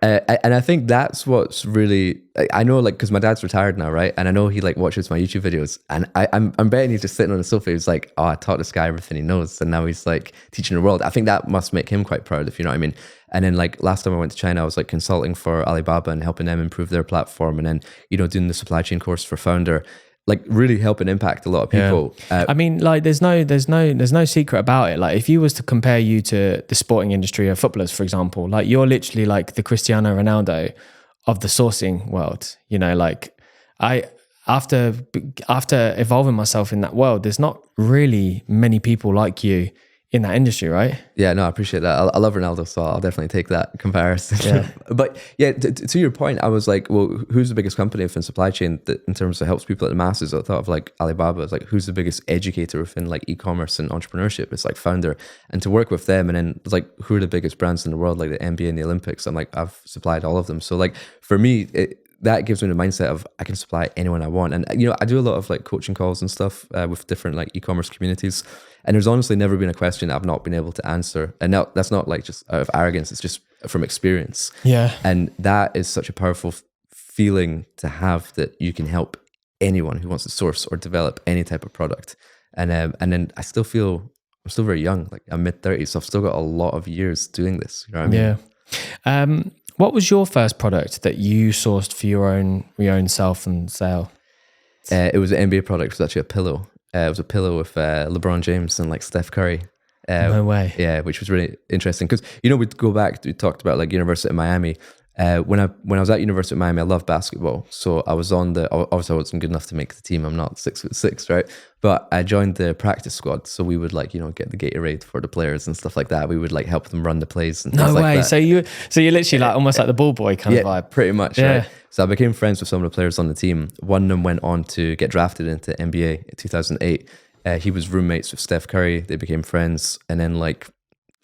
B: And I think that's what's really, I know, like, because my dad's retired now, right? And I know he like watches my YouTube videos, and I'm betting he's just sitting on the sofa. He's like, oh, I taught this guy everything he knows, and now he's like teaching the world. I think that must make him quite proud, if you know what I mean. And then like last time I went to China, I was like consulting for Alibaba and helping them improve their platform, and then doing the supply chain course for Founder. Like really help and impact a lot of people.
A: I mean, like there's no secret about it. Like if you was to compare you to the sporting industry of footballers, for example, like you're literally like the Cristiano Ronaldo of the sourcing world. Like after evolving myself in that world, there's not really many people like you in that industry, right?
B: Yeah, no, I appreciate that. I love Ronaldo, so I'll definitely take that comparison. Yeah. But yeah, to your point, I was like, well, who's the biggest company within supply chain that in terms of helps people at the masses? I thought of like Alibaba. It's like, who's the biggest educator within like e-commerce and entrepreneurship? It's like Founder. And to work with them, and then it's like, who are the biggest brands in the world, like the NBA and the Olympics? I'm like, I've supplied all of them. So like for me, that gives me the mindset of I can supply anyone I want. And, you know, I do a lot of like coaching calls and stuff with different like e-commerce communities. And there's honestly never been a question I've not been able to answer. And now that's not like just out of arrogance. It's just from experience.
A: Yeah.
B: And that is such a powerful feeling to have, that you can help anyone who wants to source or develop any type of product. And then I still feel I'm still very young, like I'm mid-30s, so I've still got a lot of years doing this. You know what I mean?
A: Yeah. What was your first product that you sourced for your own self and sale?
B: It was an NBA product. It was actually a pillow. It was a pillow with LeBron James and like Steph Curry.
A: No way.
B: Yeah, which was really interesting because, you know, we talked about like University of Miami. When I was at University of Miami, I loved basketball. So I was obviously I wasn't good enough to make the team. I'm not 6'6", right? But I joined the practice squad. So we would like, you know, get the Gatorade for the players and stuff like that. We would like help them run the plays and things like that.
A: So you're literally like almost like the ball boy kind of vibe.
B: Pretty much, right? So I became friends with some of the players on the team. One of them went on to get drafted into NBA in 2008. He was roommates with Steph Curry. They became friends. And then like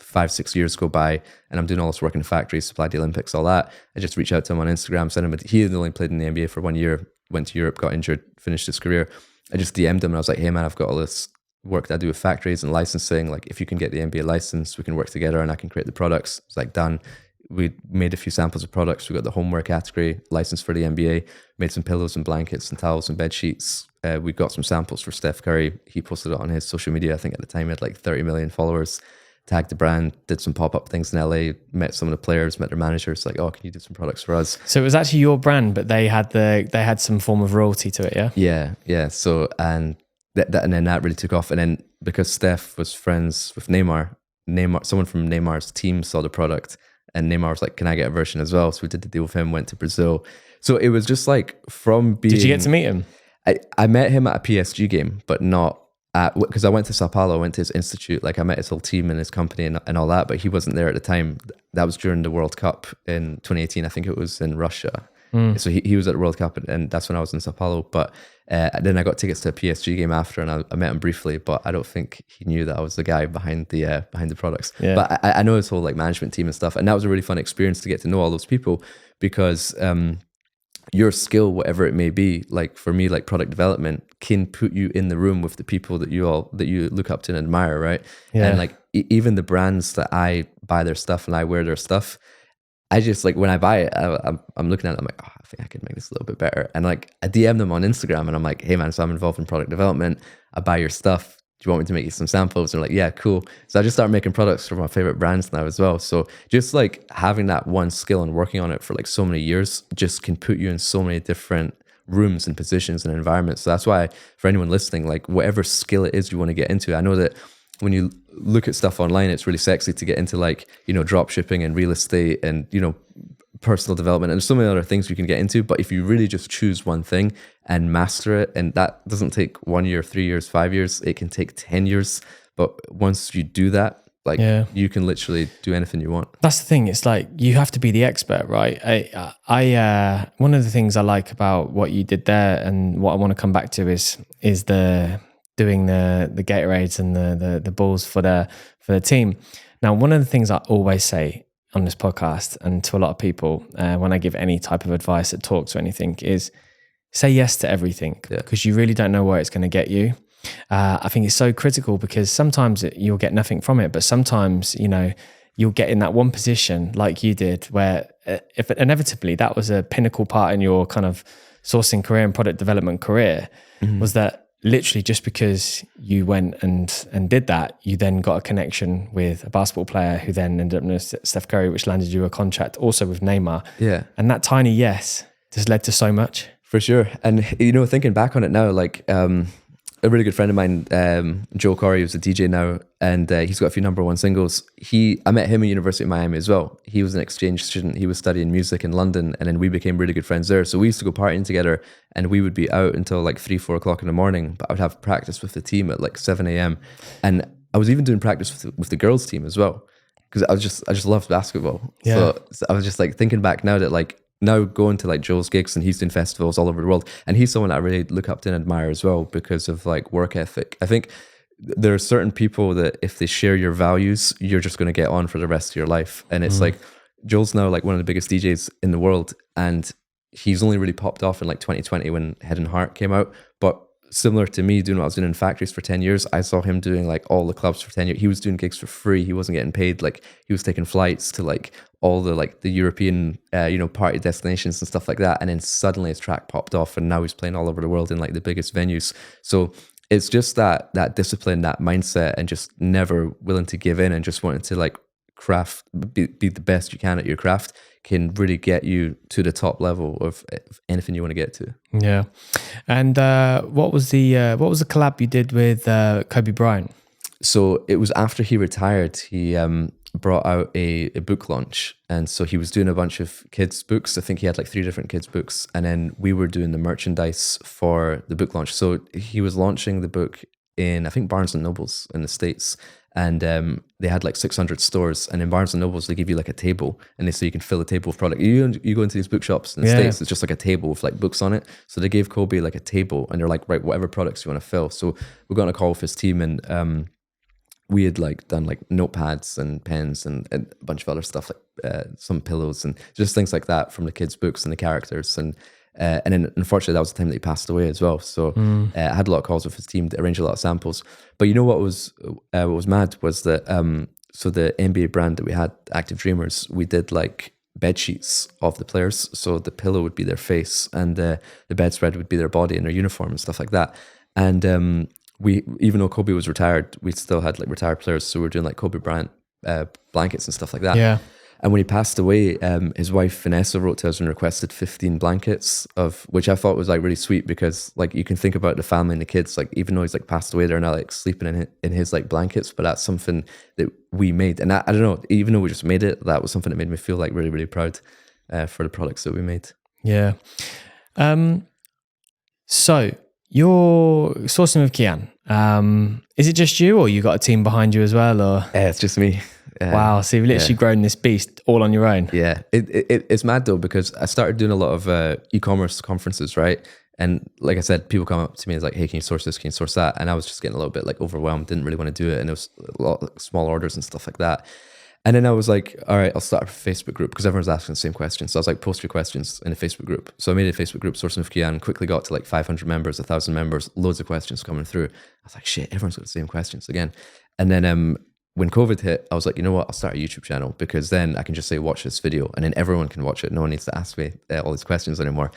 B: 5-6 years go by and I'm doing all this work in the factory, supplied the Olympics, all that. I just reached out to him on Instagram, sent him he had only played in the NBA for 1 year, went to Europe, got injured, finished his career. I just DM'd him and I was like, hey man, I've got all this work that I do with factories and licensing. Like if you can get the NBA license, we can work together and I can create the products. It's like done. We made a few samples of products. We got the homeware category licensed for the NBA, made some pillows and blankets and towels and bed sheets. We got some samples for Steph Curry. He posted it on his social media. I think at the time he had like 30 million followers. Tagged the brand, did some pop-up things in LA, met some of the players, met their managers, like, oh, can you do some products for us?
A: So it was actually your brand, but they had some form of royalty to it, yeah?
B: Yeah. So, and then that really took off. And then because Steph was friends with Neymar, someone from Neymar's team saw the product and Neymar was like, can I get a version as well? So we did the deal with him, went to Brazil. So it was just like from being...
A: Did you get to meet him?
B: I met him at a PSG game, but not... because I went to Sao Paulo, I went to his institute, like I met his whole team and his company and all that, but he wasn't there at the time. That was during the World Cup in 2018. I think it was in Russia. So he was at the World Cup and that's when I was in Sao Paulo. But then I got tickets to a PSG game after and I met him briefly, but I don't think he knew that I was the guy behind the products. Yeah. But I know his whole like management team and stuff. And that was a really fun experience to get to know all those people because your skill, whatever it may be, like for me, like product development can put you in the room with the people that you look up to and admire, right? Yeah. And like even the brands that I buy their stuff and I wear their stuff, I just like when I buy it, I'm looking at it, I'm like, oh, I think I could make this a little bit better. And like I DM them on Instagram and I'm like, hey man, so I'm involved in product development. I buy your stuff. Do you want me to make you some samples? And they're like, yeah, cool. So I just started making products for my favorite brands now as well. So just like having that one skill and working on it for like so many years just can put you in so many different rooms and positions and environments. So that's why for anyone listening, like whatever skill it is you want to get into, I know that when you look at stuff online, it's really sexy to get into like, you know, drop shipping and real estate and, you know, personal development and there's so many other things you can get into. But if you really just choose one thing and master it, and that doesn't take 1 year, 3 years, 5 years, it can take 10 years. But once you do that, like you can literally do anything you want.
A: That's the thing. It's like you have to be the expert, right? I one of the things I like about what you did there, and what I want to come back to is the doing the Gatorades and the balls for the team. Now, one of the things I always say on this podcast and to a lot of people when I give any type of advice at talks or anything is say yes to everything because you really don't know where it's going to get you. I think it's so critical because sometimes you'll get nothing from it, but sometimes, you know, you'll get in that one position like you did where if inevitably that was a pinnacle part in your kind of sourcing career and product development career was that literally just because you went and did that, you then got a connection with a basketball player who then ended up with Steph Curry, which landed you a contract also with Neymar. Yeah. And that tiny yes just led to so much.
B: For sure. And, you know, thinking back on it now, like a really good friend of mine, Joe Corey, who's a DJ now, and he's got a few #1 singles. I met him at University of Miami as well. He was an exchange student. He was studying music in London, and then we became really good friends there. So we used to go partying together, and we would be out until like 3-4 o'clock in the morning. But I would have practice with the team at like 7 a.m. And I was even doing practice with the girls' team as well, because I just loved basketball. Yeah. So I was just like thinking back now that like now going to like Joel's gigs and he's doing festivals all over the world, and he's someone I really look up to and admire as well because of like work ethic. I think there are certain people that if they share your values, you're just going to get on for the rest of your life. And it's like Joel's now like one of the biggest DJs in the world, and he's only really popped off in like 2020 when Head and Heart came out. But similar to me doing what I was doing in factories for 10 years, I saw him doing like all the clubs for 10 years. He was doing gigs for free. He wasn't getting paid. Like he was taking flights to like all the like the European, party destinations and stuff like that. And then suddenly his track popped off and now he's playing all over the world in like the biggest venues. So it's just that discipline, that mindset, and just never willing to give in and just wanting to like be the best you can at your craft can really get you to the top level of anything you want to get to.
A: Yeah. And what was the collab you did with Kobe Bryant?
B: So it was after he retired. He brought out a book launch, and so he was doing a bunch of kids books. I think he had like 3 different kids books, and then we were doing the merchandise for the book launch. So he was launching the book in, I think, Barnes and Nobles in the States, and they had like 600 stores, and in Barnes and Nobles they give you like a table, and they say you can fill a table with product. You go into these bookshops in the States, it's just like a table with like books on it. So they gave Kobe like a table, and they're like, right, whatever products you want to fill. So we got on a call with his team, and we had like done like notepads and pens and a bunch of other stuff, like some pillows and just things like that from the kids' books and the characters. And then unfortunately that was the time that he passed away as well. So I had a lot of calls with his team to arrange a lot of samples. But you know what was mad was that so the NBA brand that we had, Active Dreamers, we did like bed sheets of the players. So the pillow would be their face, and the bedspread would be their body and their uniform and stuff like that. And we, even though Kobe was retired, we still had like retired players. So we were doing like Kobe Bryant blankets and stuff like that.
A: Yeah.
B: And when he passed away, his wife Vanessa wrote to us and requested 15 blankets, of which I thought was like really sweet, because like you can think about the family and the kids, like even though he's like passed away, they're not like sleeping in his like blankets, but that's something that we made. And I don't know, even though we just made it, that was something that made me feel like really, really proud for the products that we made.
A: Yeah. So you're sourcing with Kian. Is it just you, or you got a team behind you as well? Or
B: It's just me.
A: Wow, so you've literally grown this beast all on your own.
B: Yeah, it's mad though, because I started doing a lot of e-commerce conferences, right? And like I said, people come up to me and like, hey, can you source this? Can you source that? And I was just getting a little bit like overwhelmed, didn't really want to do it. And it was a lot of small orders and stuff like that. And then I was like, all right, I'll start a Facebook group, because everyone's asking the same questions. So I was like, post your questions in a Facebook group. So I made a Facebook group, Sourcing with Kian, quickly got to like 500 members, 1,000 members, loads of questions coming through. I was like, shit, everyone's got the same questions again. And then when COVID hit, I was like, you know what, I'll start a YouTube channel, because then I can just say, watch this video, and then everyone can watch it. No one needs to ask me all these questions anymore.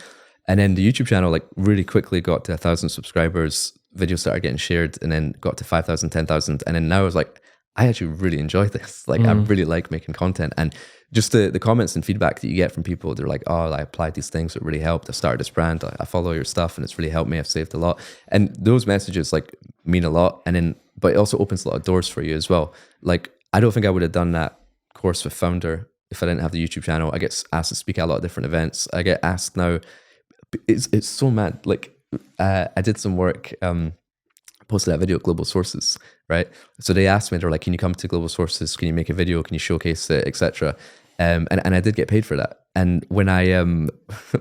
B: And then the YouTube channel like really quickly got to 1,000 subscribers, videos started getting shared, and then got to 5,000, 10,000. And then now I was like, I actually really enjoy this. Like I really like making content, and just the comments and feedback that you get from people. They're like, oh, I applied these things, it really helped. I started this brand, I follow your stuff, and it's really helped me. I've saved a lot. And those messages like mean a lot. And then, but it also opens a lot of doors for you as well. Like I don't think I would have done that course with Founder if I didn't have the YouTube channel. I get asked to speak at a lot of different events. I get asked now, it's so mad. Like I did some work, posted that video at Global Sources, right? So they asked me, they're like, can you come to Global Sources? Can you make a video? Can you showcase it, etc.? And I did get paid for that. And when I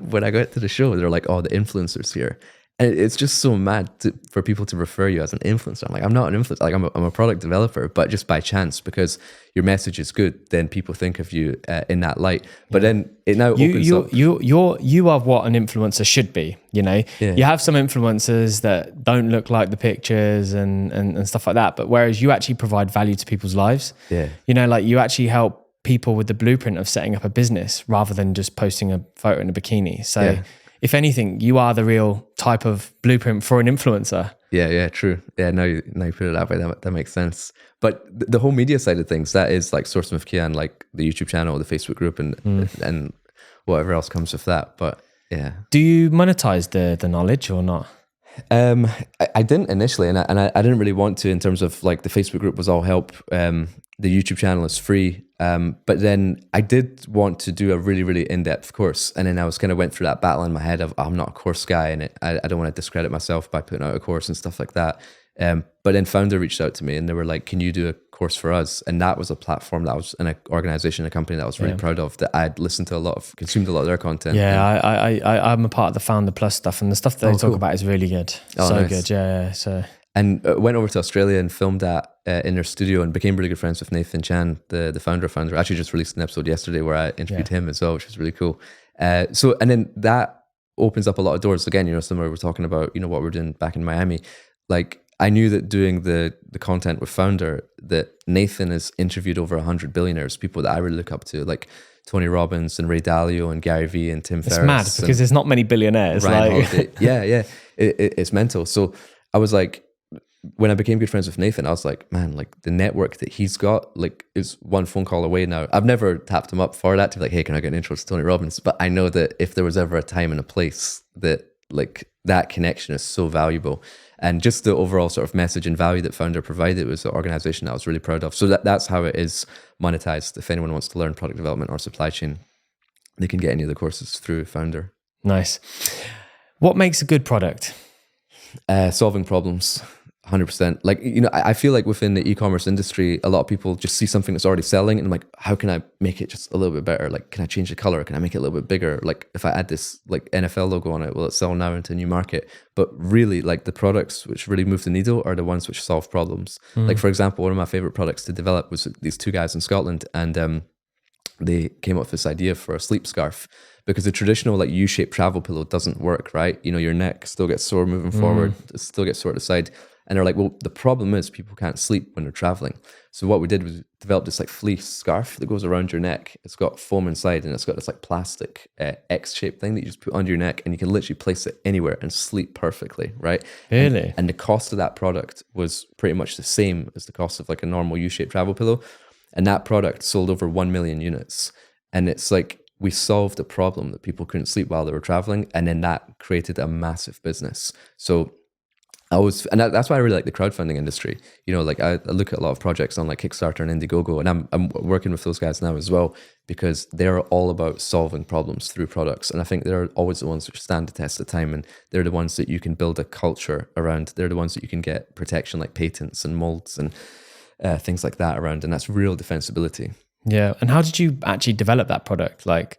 B: when I got to the show, they're like, oh, the influencer's here. And it's just so mad for people to refer you as an influencer. I'm like, I'm not an influencer. Like I'm a product developer, but just by chance, because your message is good, then people think of you in that light. But then it now opens up.
A: You are what an influencer should be. You know, you have some influencers that don't look like the pictures and stuff like that. But whereas you actually provide value to people's lives.
B: Yeah.
A: You know, like you actually help people with the blueprint of setting up a business rather than just posting a photo in a bikini. So if anything, you are the real type of blueprint for an influencer.
B: Yeah, true. Yeah, now you put it that way, that makes sense. But the whole media side of things, that is like Sourcing with Kian, like the YouTube channel, the Facebook group, and whatever else comes with that. But yeah.
A: Do you monetize the knowledge or not?
B: I didn't initially, and I didn't really want to, in terms of like the Facebook group was all help. The YouTube channel is free. But then I did want to do a really, really in-depth course. And then I was kind of went through that battle in my head of, I'm not a course guy, and I don't want to discredit myself by putting out a course and stuff like that. But then Founder reached out to me and they were like, can you do a course for us? And that was a platform that was an organization, a company that I was really proud of, that I'd listened to consumed a lot of their content.
A: Yeah, I'm a part of the Founder Plus stuff, and the stuff that they talk about is really good. Nice. Good. Yeah. So.
B: And went over to Australia and filmed that in their studio, and became really good friends with Nathan Chan, the founder. Actually just released an episode yesterday where I interviewed him as well, which was really cool. So, and then that opens up a lot of doors. Again, similar, we're talking about, what we're doing back in Miami. Like, I knew that doing the content with Founder, that Nathan has interviewed over 100 billionaires, people that I really look up to, like Tony Robbins and Ray Dalio and Gary Vee and Tim Ferriss.
A: It's mad because there's not many billionaires.
B: Ryan Holiday. Yeah. It's mental. So I was like, when I became good friends with Nathan, I was like, man, like the network that he's got, like, is one phone call away now. I've never tapped him up for that to be like, hey, can I get an intro to Tony Robbins? But I know that if there was ever a time and a place, that like that connection is so valuable. And just the overall sort of message and value that Founder provided was an organization that I was really proud of. So that's how it is monetized. If anyone wants to learn product development or supply chain, they can get any of the courses through Founder.
A: Nice. What makes a good product?
B: Solving problems. 100%. Like, I feel like within the e-commerce industry, a lot of people just see something that's already selling and I'm like, how can I make it just a little bit better? Like, can I change the color? Can I make it a little bit bigger? Like, if I add this like NFL logo on it, will it sell now into a new market? But really, like, the products which really move the needle are the ones which solve problems. Like, for example, one of my favorite products to develop was these two guys in Scotland, and they came up with this idea for a sleep scarf, because the traditional like U-shaped travel pillow doesn't work, right? Your neck still gets sore moving forward, it still gets sore to the side. And they're like, well, the problem is people can't sleep when they're traveling. So what we did was develop this like fleece scarf that goes around your neck. It's got foam inside and it's got this like plastic X-shaped thing that you just put under your neck and you can literally place it anywhere and sleep perfectly, right?
A: Really?
B: And the cost of that product was pretty much the same as the cost of like a normal U-shaped travel pillow. And that product sold over 1 million units. And it's like, we solved a problem that people couldn't sleep while they were traveling. And then that created a massive business. So that's why I really like the crowdfunding industry. Like I look at a lot of projects on like Kickstarter and Indiegogo, and I'm working with those guys now as well, because they're all about solving problems through products. And I think they're always the ones which stand the test of time, and they're the ones that you can build a culture around. They're the ones that you can get protection like patents and molds and things like that around. And that's real defensibility.
A: Yeah. And how did you actually develop that product? Like,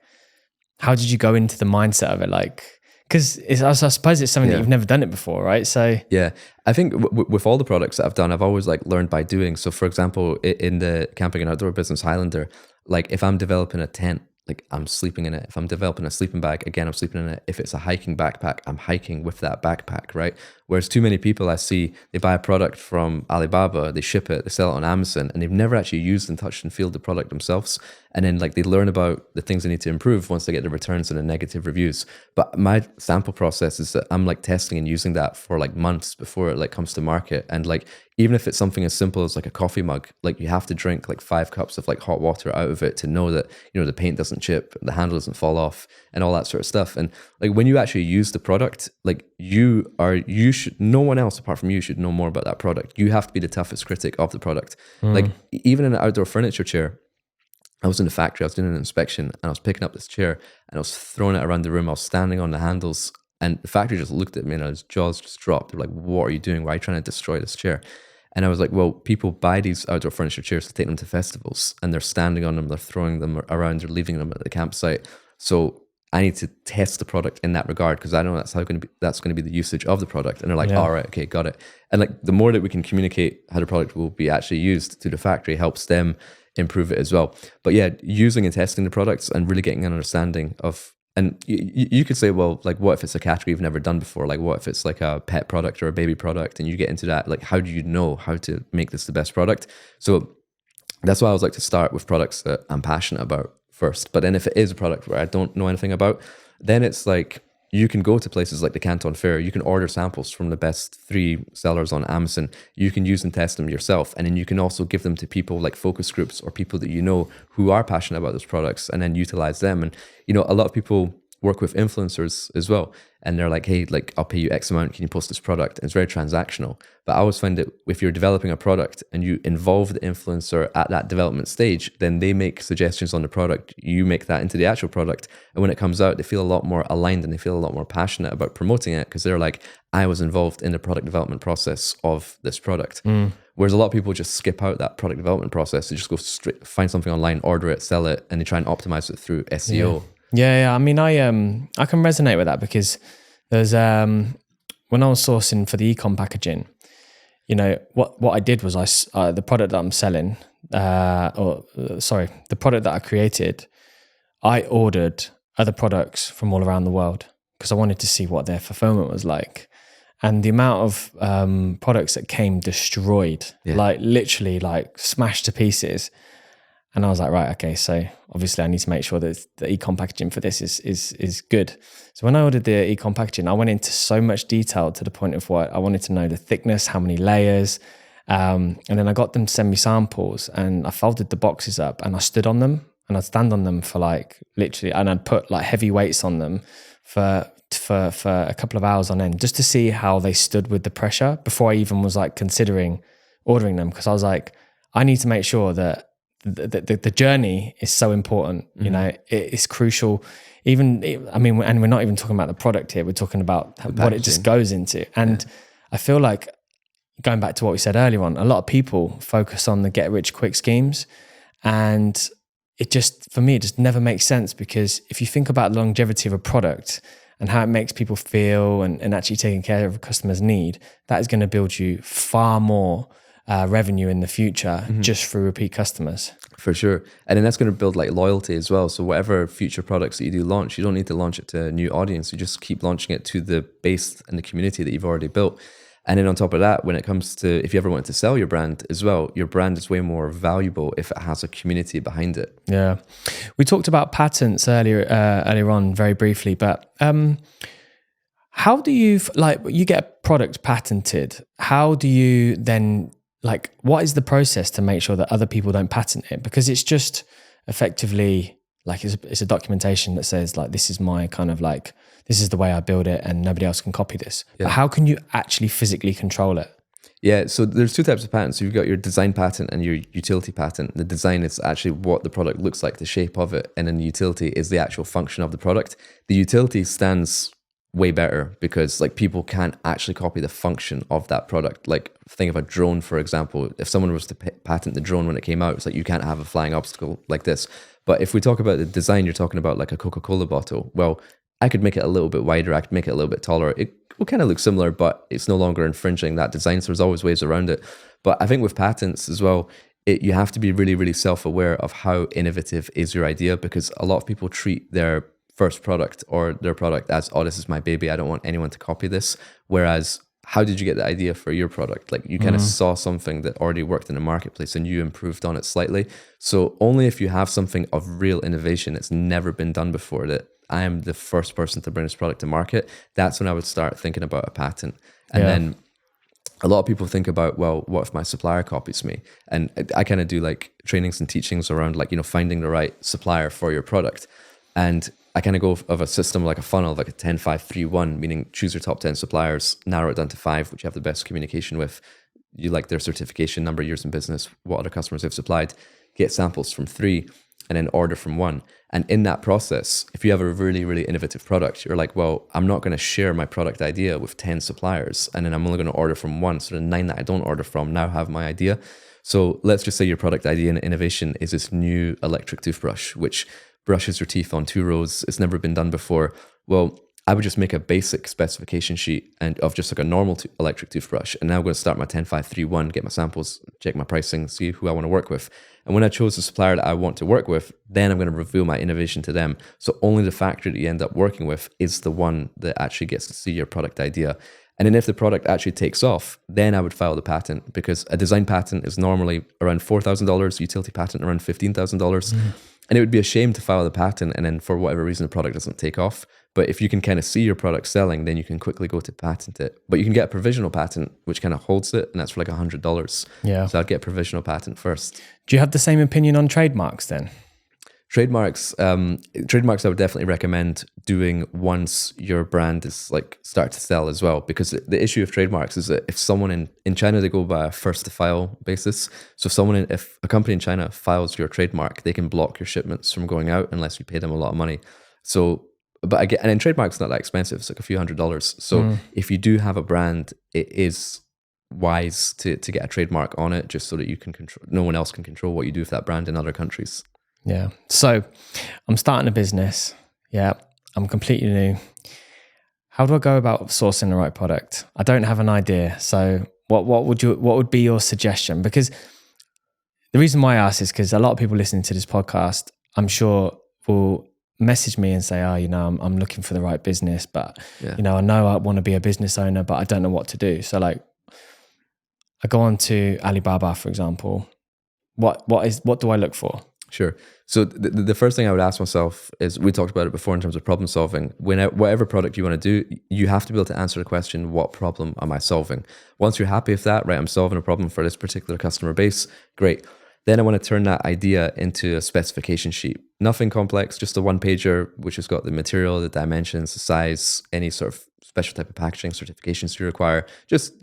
A: how did you go into the mindset of it? Like, because I suppose it's something that you've never done it before, right? So
B: yeah, I think with all the products that I've done, I've always like learned by doing. So for example, in the camping and outdoor business Highlander, like if I'm developing a tent, like I'm sleeping in it. If I'm developing a sleeping bag, again, I'm sleeping in it. If it's a hiking backpack, I'm hiking with that backpack, right? Whereas too many people I see, they buy a product from Alibaba, they ship it, they sell it on Amazon, and they've never actually used and touched and feel the product themselves. And then like they learn about the things they need to improve once they get the returns and the negative reviews. But my sample process is that I'm like testing and using that for like months before it like comes to market. And like, even if it's something as simple as like a coffee mug, like you have to drink like 5 cups of like hot water out of it to know that, the paint doesn't chip, the handle doesn't fall off and all that sort of stuff. And like when you actually use the product, like no one else apart from you should know more about that product. You have to be the toughest critic of the product. Like even in an outdoor furniture chair, I was in the factory, I was doing an inspection and I was picking up this chair and I was throwing it around the room. I was standing on the handles and the factory just looked at me and his jaws just dropped. They're like, what are you doing? Why are you trying to destroy this chair? And I was like, well, people buy these outdoor furniture chairs to take them to festivals and they're standing on them, they're throwing them around, they're leaving them at the campsite. So I need to test the product in that regard because I know that's going to be the usage of the product. And they're like, all right, okay, got it. And like the more that we can communicate how the product will be actually used to the factory helps them improve it as well. But yeah, using and testing the products and really getting an understanding of, and you could say, well, like what if it's a category you've never done before? Like what if it's like a pet product or a baby product and you get into that, like how do you know how to make this the best product? So that's why I always like to start with products that I'm passionate about first. But then if it is a product where I don't know anything about, then it's like you can go to places like the Canton Fair, you can order samples from the best 3 sellers on Amazon, you can use and test them yourself, and then you can also give them to people like focus groups or people that you know who are passionate about those products and then utilize them. And a lot of people work with influencers as well, and they're like, hey, like I'll pay you X amount, can you post this product? And it's very transactional. But I always find that if you're developing a product and you involve the influencer at that development stage, then they make suggestions on the product, you make that into the actual product, and when it comes out, they feel a lot more aligned and they feel a lot more passionate about promoting it because they're like, I was involved in the product development process of this product. Whereas a lot of people just skip out that product development process. They just go straight, find something online, order it, sell it, and they try and optimize it through SEO.
A: Yeah. I mean, I can resonate with that because there's when I was sourcing for the ecom packaging, what I did was the product that I'm selling, the product that I created, I ordered other products from all around the world because I wanted to see what their fulfillment was like. And the amount of products that came destroyed, like literally like smashed to pieces. And I was like, right, okay, so obviously I need to make sure that the e-com packaging for this is good. So when I ordered the e-com packaging, I went into so much detail to the point of what I wanted to know: the thickness, how many layers. And then I got them to send me samples, and I folded the boxes up and I stood on them, and I'd stand on them for like literally, and I'd put like heavy weights on them for a couple of hours on end, just to see how they stood with the pressure before I even was like considering ordering them. Because I was like, I need to make sure that the journey is so important. You know, it's crucial. Even, I mean, and we're not even talking about the product here. We're talking about what it just goes into. And I feel like, going back to what we said earlier on, a lot of people focus on the get rich quick schemes, and it just, for me, it just never makes sense. Because if you think about the longevity of a product and how it makes people feel, and actually taking care of a customer's need, that is going to build you far more revenue in the future just through repeat customers.
B: For sure. And then that's going to build like loyalty as well. So whatever future products that you do launch, you don't need to launch it to a new audience. You just keep launching it to the base and the community that you've already built. And then on top of that, when it comes to, if you ever want to sell your brand as well, your brand is way more valuable if it has a community behind it.
A: Yeah. We talked about patents earlier on very briefly, but how do you, like, you get a product patented, how do you then, like, what is the process to make sure that other people don't patent it? Because it's just effectively like, it's a documentation that says like, this is my kind of like, this is the way I build it and nobody else can copy this. Yeah. But how can you actually physically control it?
B: Yeah, so there's two types of patents. So you've got your design patent and your utility patent. The design is actually what the product looks like, the shape of it. And then the utility is the actual function of the product. The utility stands way better because like people can't actually copy the function of that product. Like think of a drone, for example. If someone was to patent the drone when it came out, it's like you can't have a flying obstacle like this. But if we talk about the design, you're talking about like a Coca-Cola bottle. Well, I could make it a little bit wider. I could make it a little bit taller. It will kind of look similar, but it's no longer infringing that design. So there's always ways around it. But I think with patents as well, you have to be really, really self-aware of how innovative is your idea, because a lot of people treat their first product or their product as, oh, this is my baby, I don't want anyone to copy this. Whereas, how did you get the idea for your product? Like you kind of saw something that already worked in the marketplace and you improved on it slightly. So only if you have something of real innovation that's never been done before, that I am the first person to bring this product to market, that's when I would start thinking about a patent. And then a lot of people think about, well, what if my supplier copies me? And I kind of do like trainings and teachings around like, you know, finding the right supplier for your product. And I kind of go of a system like a funnel, like a 10, 5, 3, 1, meaning choose your top 10 suppliers, narrow it down to 5, which you have the best communication with. You like their certification, number of years in business, what other customers they've supplied, get samples from 3, and then order from 1. And in that process, if you have a really, really innovative product, you're like, well, I'm not going to share my product idea with 10 suppliers, and then I'm only going to order from 1. So the 9 that I don't order from now have my idea. So let's just say your product idea and innovation is this new electric toothbrush, which brushes your teeth on 2 rows. It's never been done before. Well, I would just make a basic specification sheet and of just like a normal electric toothbrush. And now I'm going to start my 10, 5, 3, 1, get my samples, check my pricing, see who I want to work with. And when I chose the supplier that I want to work with, then I'm going to reveal my innovation to them. So only the factory that you end up working with is the one that actually gets to see your product idea. And then if the product actually takes off, then I would file the patent, because a design patent is normally around $4,000, utility patent around $15,000. And it would be a shame to file the patent and then for whatever reason the product doesn't take off. But if you can kind of see your product selling, then you can quickly go to patent it. But you can get a provisional patent, which kind of holds it, and that's for like $100. Yeah. So I'd get a provisional patent first.
A: Do you have the same opinion on trademarks then?
B: Trademarks, I would definitely recommend doing once your brand is like start to sell as well, because the issue of trademarks is that if someone in China, they go by a first to file basis. So if a company in China files your trademark, they can block your shipments from going out unless you pay them a lot of money. So, but again, and then trademark's not that expensive. It's like a few $100s. So if you do have a brand, it is wise to get a trademark on it, just so that you can control, no one else can control what you do with that brand in other countries.
A: Yeah. So I'm starting a business. Yeah. I'm completely new. How do I go about sourcing the right product? I don't have an idea. So what would be your suggestion? Because the reason why I ask is because a lot of people listening to this podcast, I'm sure, will message me and say, oh, I'm looking for the right business, but
B: Yeah.
A: I know I want to be a business owner, but I don't know what to do. So like, I go on to Alibaba, for example. What do I look for?
B: Sure. So the first thing I would ask myself is, we talked about it before in terms of problem solving. Whatever product you want to do, you have to be able to answer the question, what problem am I solving? Once you're happy with that, right, I'm solving a problem for this particular customer base, great. Then I want to turn that idea into a specification sheet. Nothing complex, just a one pager, which has got the material, the dimensions, the size, any sort of special type of packaging certifications you require, just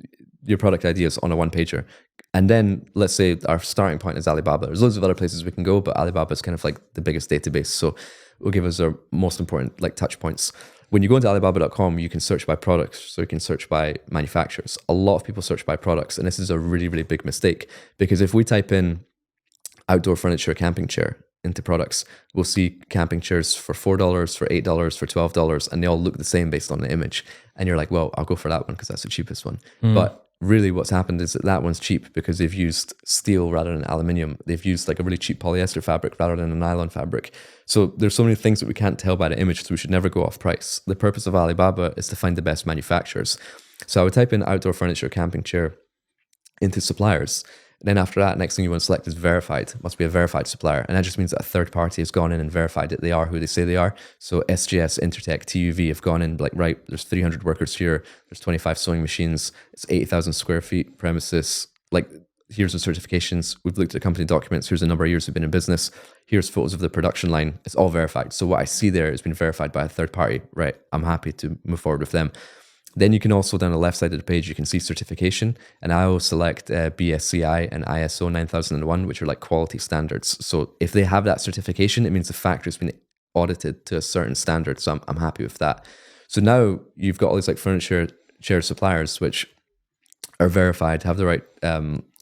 B: your product ideas on a one pager. And then let's say our starting point is Alibaba. There's loads of other places we can go, but Alibaba is kind of like the biggest database. So will give us our most important like touch points. When you go into Alibaba.com, you can search by products. So you can search by manufacturers. A lot of people search by products. And this is a really, really big mistake, because if we type in outdoor furniture camping chair into products, we'll see camping chairs for $4, for $8, for $12, and they all look the same based on the image. And you're like, well, I'll go for that one because that's the cheapest one. But really what's happened is that one's cheap because they've used steel rather than aluminium. They've used like a really cheap polyester fabric rather than a nylon fabric. So there's so many things that we can't tell by the image, so we should never go off price. The purpose of Alibaba is to find the best manufacturers. So I would type in outdoor furniture camping chair into suppliers. And then after that, next thing you want to select is verified. It must be a verified supplier. And that just means that a third party has gone in and verified that they are who they say they are. So SGS, Intertech, TUV have gone in like, right, there's 300 workers here. There's 25 sewing machines. It's 80,000 square feet premises. Like, here's the certifications. We've looked at company documents. Here's the number of years we've been in business. Here's photos of the production line. It's all verified. So what I see there has been verified by a third party. Right, I'm happy to move forward with them. Then you can also, down the left side of the page, you can see certification. And I will select BSCI and ISO 9001, which are like quality standards. So if they have that certification, it means the factory's been audited to a certain standard. So I'm happy with that. So now you've got all these like furniture chair suppliers, which are verified, have the right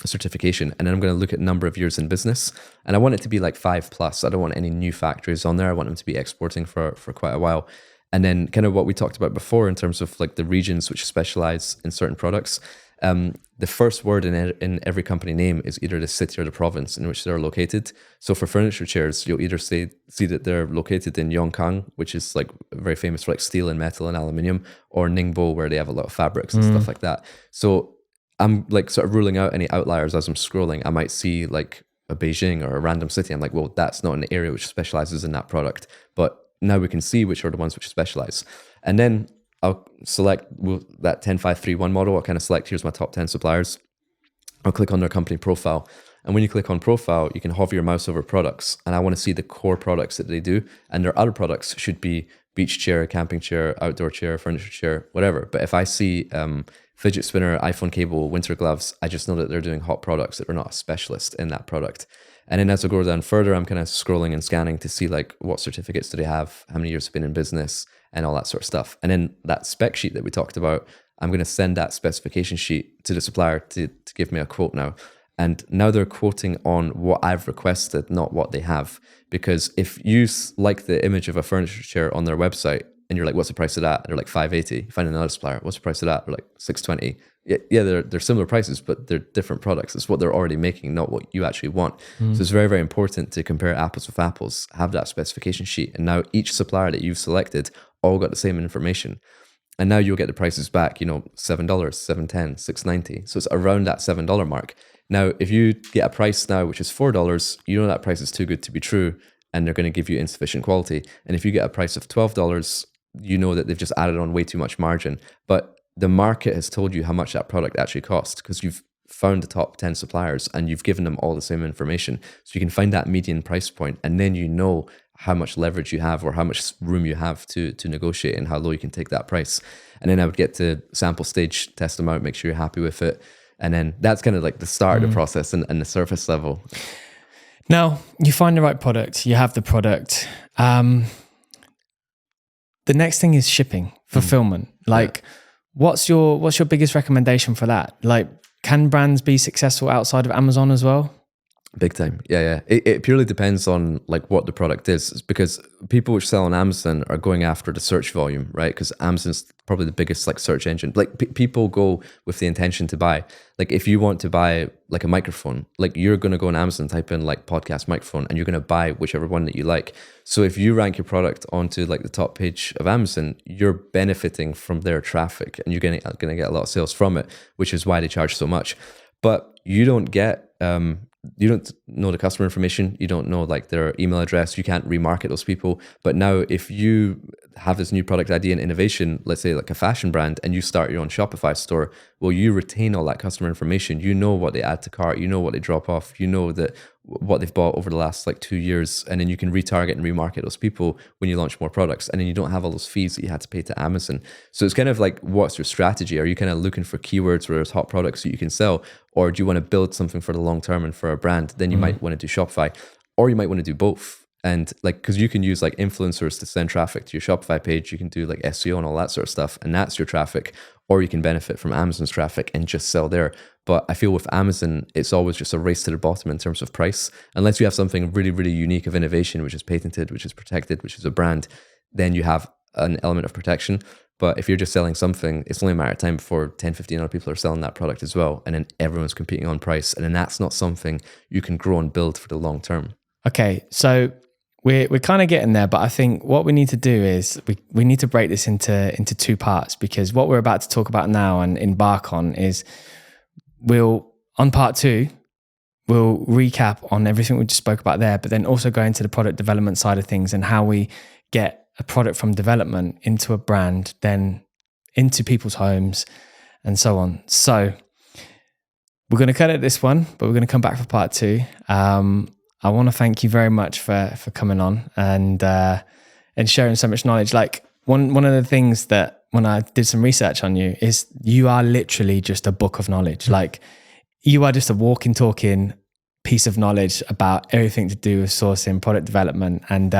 B: certification. And then I'm going to look at number of years in business. And I want it to be like 5+. I don't want any new factories on there. I want them to be exporting for quite a while. And then kind of what we talked about before in terms of like the regions which specialize in certain products. The first word in every company name is either the city or the province in which they're located. So for furniture chairs, you'll either see that they're located in Yongkang, which is like very famous for like steel and metal and aluminium, or Ningbo, where they have a lot of fabrics and stuff like that. So I'm like sort of ruling out any outliers as I'm scrolling. I might see like a Beijing or a random city. I'm like, well, that's not an area which specializes in that product. But now we can see which are the ones which specialize. And then I'll select that 10531 model. I'll kind of select, here's my top 10 suppliers. I'll click on their company profile. And when you click on profile, you can hover your mouse over products. And I want to see the core products that they do. And their other products should be beach chair, camping chair, outdoor chair, furniture chair, whatever. But if I see fidget spinner, iPhone cable, winter gloves, I just know that they're doing hot products, that they're not a specialist in that product. And then as I go down further, I'm kind of scrolling and scanning to see like what certificates do they have, how many years have been in business, and all that sort of stuff. And then that spec sheet that we talked about, I'm going to send that specification sheet to the supplier to give me a quote now. And now they're quoting on what I've requested, not what they have. Because if you like the image of a furniture chair on their website and you're like, what's the price of that? And they're like $580. You find another supplier, what's the price of that? They're like $620. Yeah, they're similar prices, but they're different products. It's what they're already making, not what you actually want. So it's very, very important to compare apples with apples, have that specification sheet. And now each supplier that you've selected all got the same information. And now you'll get the prices back, $7, $7.10, $6.90. So it's around that $7 mark. Now, if you get a price now, which is $4, you know that price is too good to be true, and they're going to give you insufficient quality. And if you get a price of $12, you know that they've just added on way too much margin. But the market has told you how much that product actually costs because you've found the top 10 suppliers and you've given them all the same information. So you can find that median price point, and then you know how much leverage you have or how much room you have to negotiate and how low you can take that price. And then I would get to sample stage, test them out, make sure you're happy with it. And then that's kind of like the start of the process and the surface level.
A: Now, you find the right product, you have the product. The next thing is shipping, fulfillment. What's your biggest recommendation for that? Like, can brands be successful outside of Amazon as well?
B: Big time. Yeah. It purely depends on like what the product is. It's because people which sell on Amazon are going after the search volume, right? Because Amazon's probably the biggest like search engine. Like people go with the intention to buy. Like if you want to buy like a microphone, like you're going to go on Amazon, type in like podcast microphone, and you're going to buy whichever one that you like. So if you rank your product onto like the top page of Amazon, you're benefiting from their traffic, and you're going to get a lot of sales from it, which is why they charge so much. But you don't get you don't know the customer information, you don't know like their email address, you can't remarket those people. But now if you have this new product idea and innovation, let's say like a fashion brand, and you start your own Shopify store, well, you retain all that customer information. You know what they add to cart, you know what they drop off, you know that what they've bought over the last like 2 years, and then you can retarget and remarket those people when you launch more products, and then you don't have all those fees that you had to pay to Amazon. So it's kind of like, what's your strategy? Are you kind of looking for keywords where there's hot products that you can sell, or do you want to build something for the long term and for a brand? Then you might want to do Shopify, or you might want to do both. And like, because you can use like influencers to send traffic to your Shopify page, you can do like SEO and all that sort of stuff, and that's your traffic. Or you can benefit from Amazon's traffic and just sell there. But I feel with Amazon, it's always just a race to the bottom in terms of price. Unless you have something really, really unique of innovation, which is patented, which is protected, which is a brand, then you have an element of protection. But if you're just selling something, it's only a matter of time before 10, 15 other people are selling that product as well. And then everyone's competing on price. And then that's not something you can grow and build for the long term.
A: Okay, so we're kind of getting there, but I think what we need to do is we need to break this into two parts, because what we're about to talk about now and embark on is on part 2, we'll recap on everything we just spoke about there, but then also go into the product development side of things and how we get a product from development into a brand, then into people's homes and so on. So we're going to cut it this one, but we're going to come back for part 2. I want to thank you very much for coming on and sharing so much knowledge. Like one of the things that when I did some research on you is you are literally just a book of knowledge. Like you are just a walking, talking piece of knowledge about everything to do with sourcing, product development. And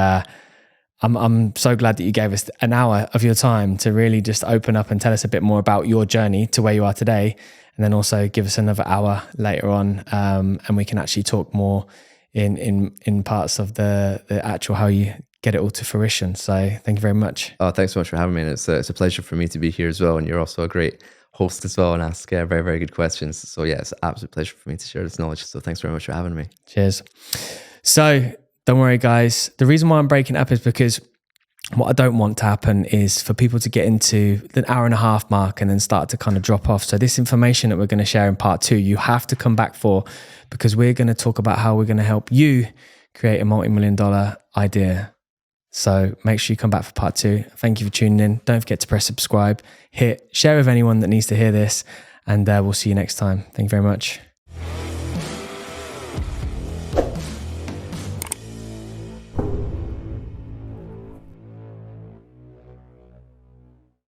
A: I'm so glad that you gave us an hour of your time to really just open up and tell us a bit more about your journey to where you are today. And then also give us another hour later on, and we can actually talk more in parts of the actual how you get it all to fruition. So thank you very much.
B: Oh, thanks so much for having me. And it's a pleasure for me to be here as well. And you're also a great host as well and ask very, very good questions. So yeah, it's an absolute pleasure for me to share this knowledge. So thanks very much for having me.
A: Cheers. So don't worry, guys. The reason why I'm breaking it up is because what I don't want to happen is for people to get into the hour and a half mark and then start to kind of drop off. So this information that we're going to share in part 2, you have to come back for, because we're going to talk about how we're going to help you create a multi-million-dollar idea. So make sure you come back for part 2. Thank you for tuning in. Don't forget to press subscribe, share with anyone that needs to hear this, and we'll see you next time. Thank you very much.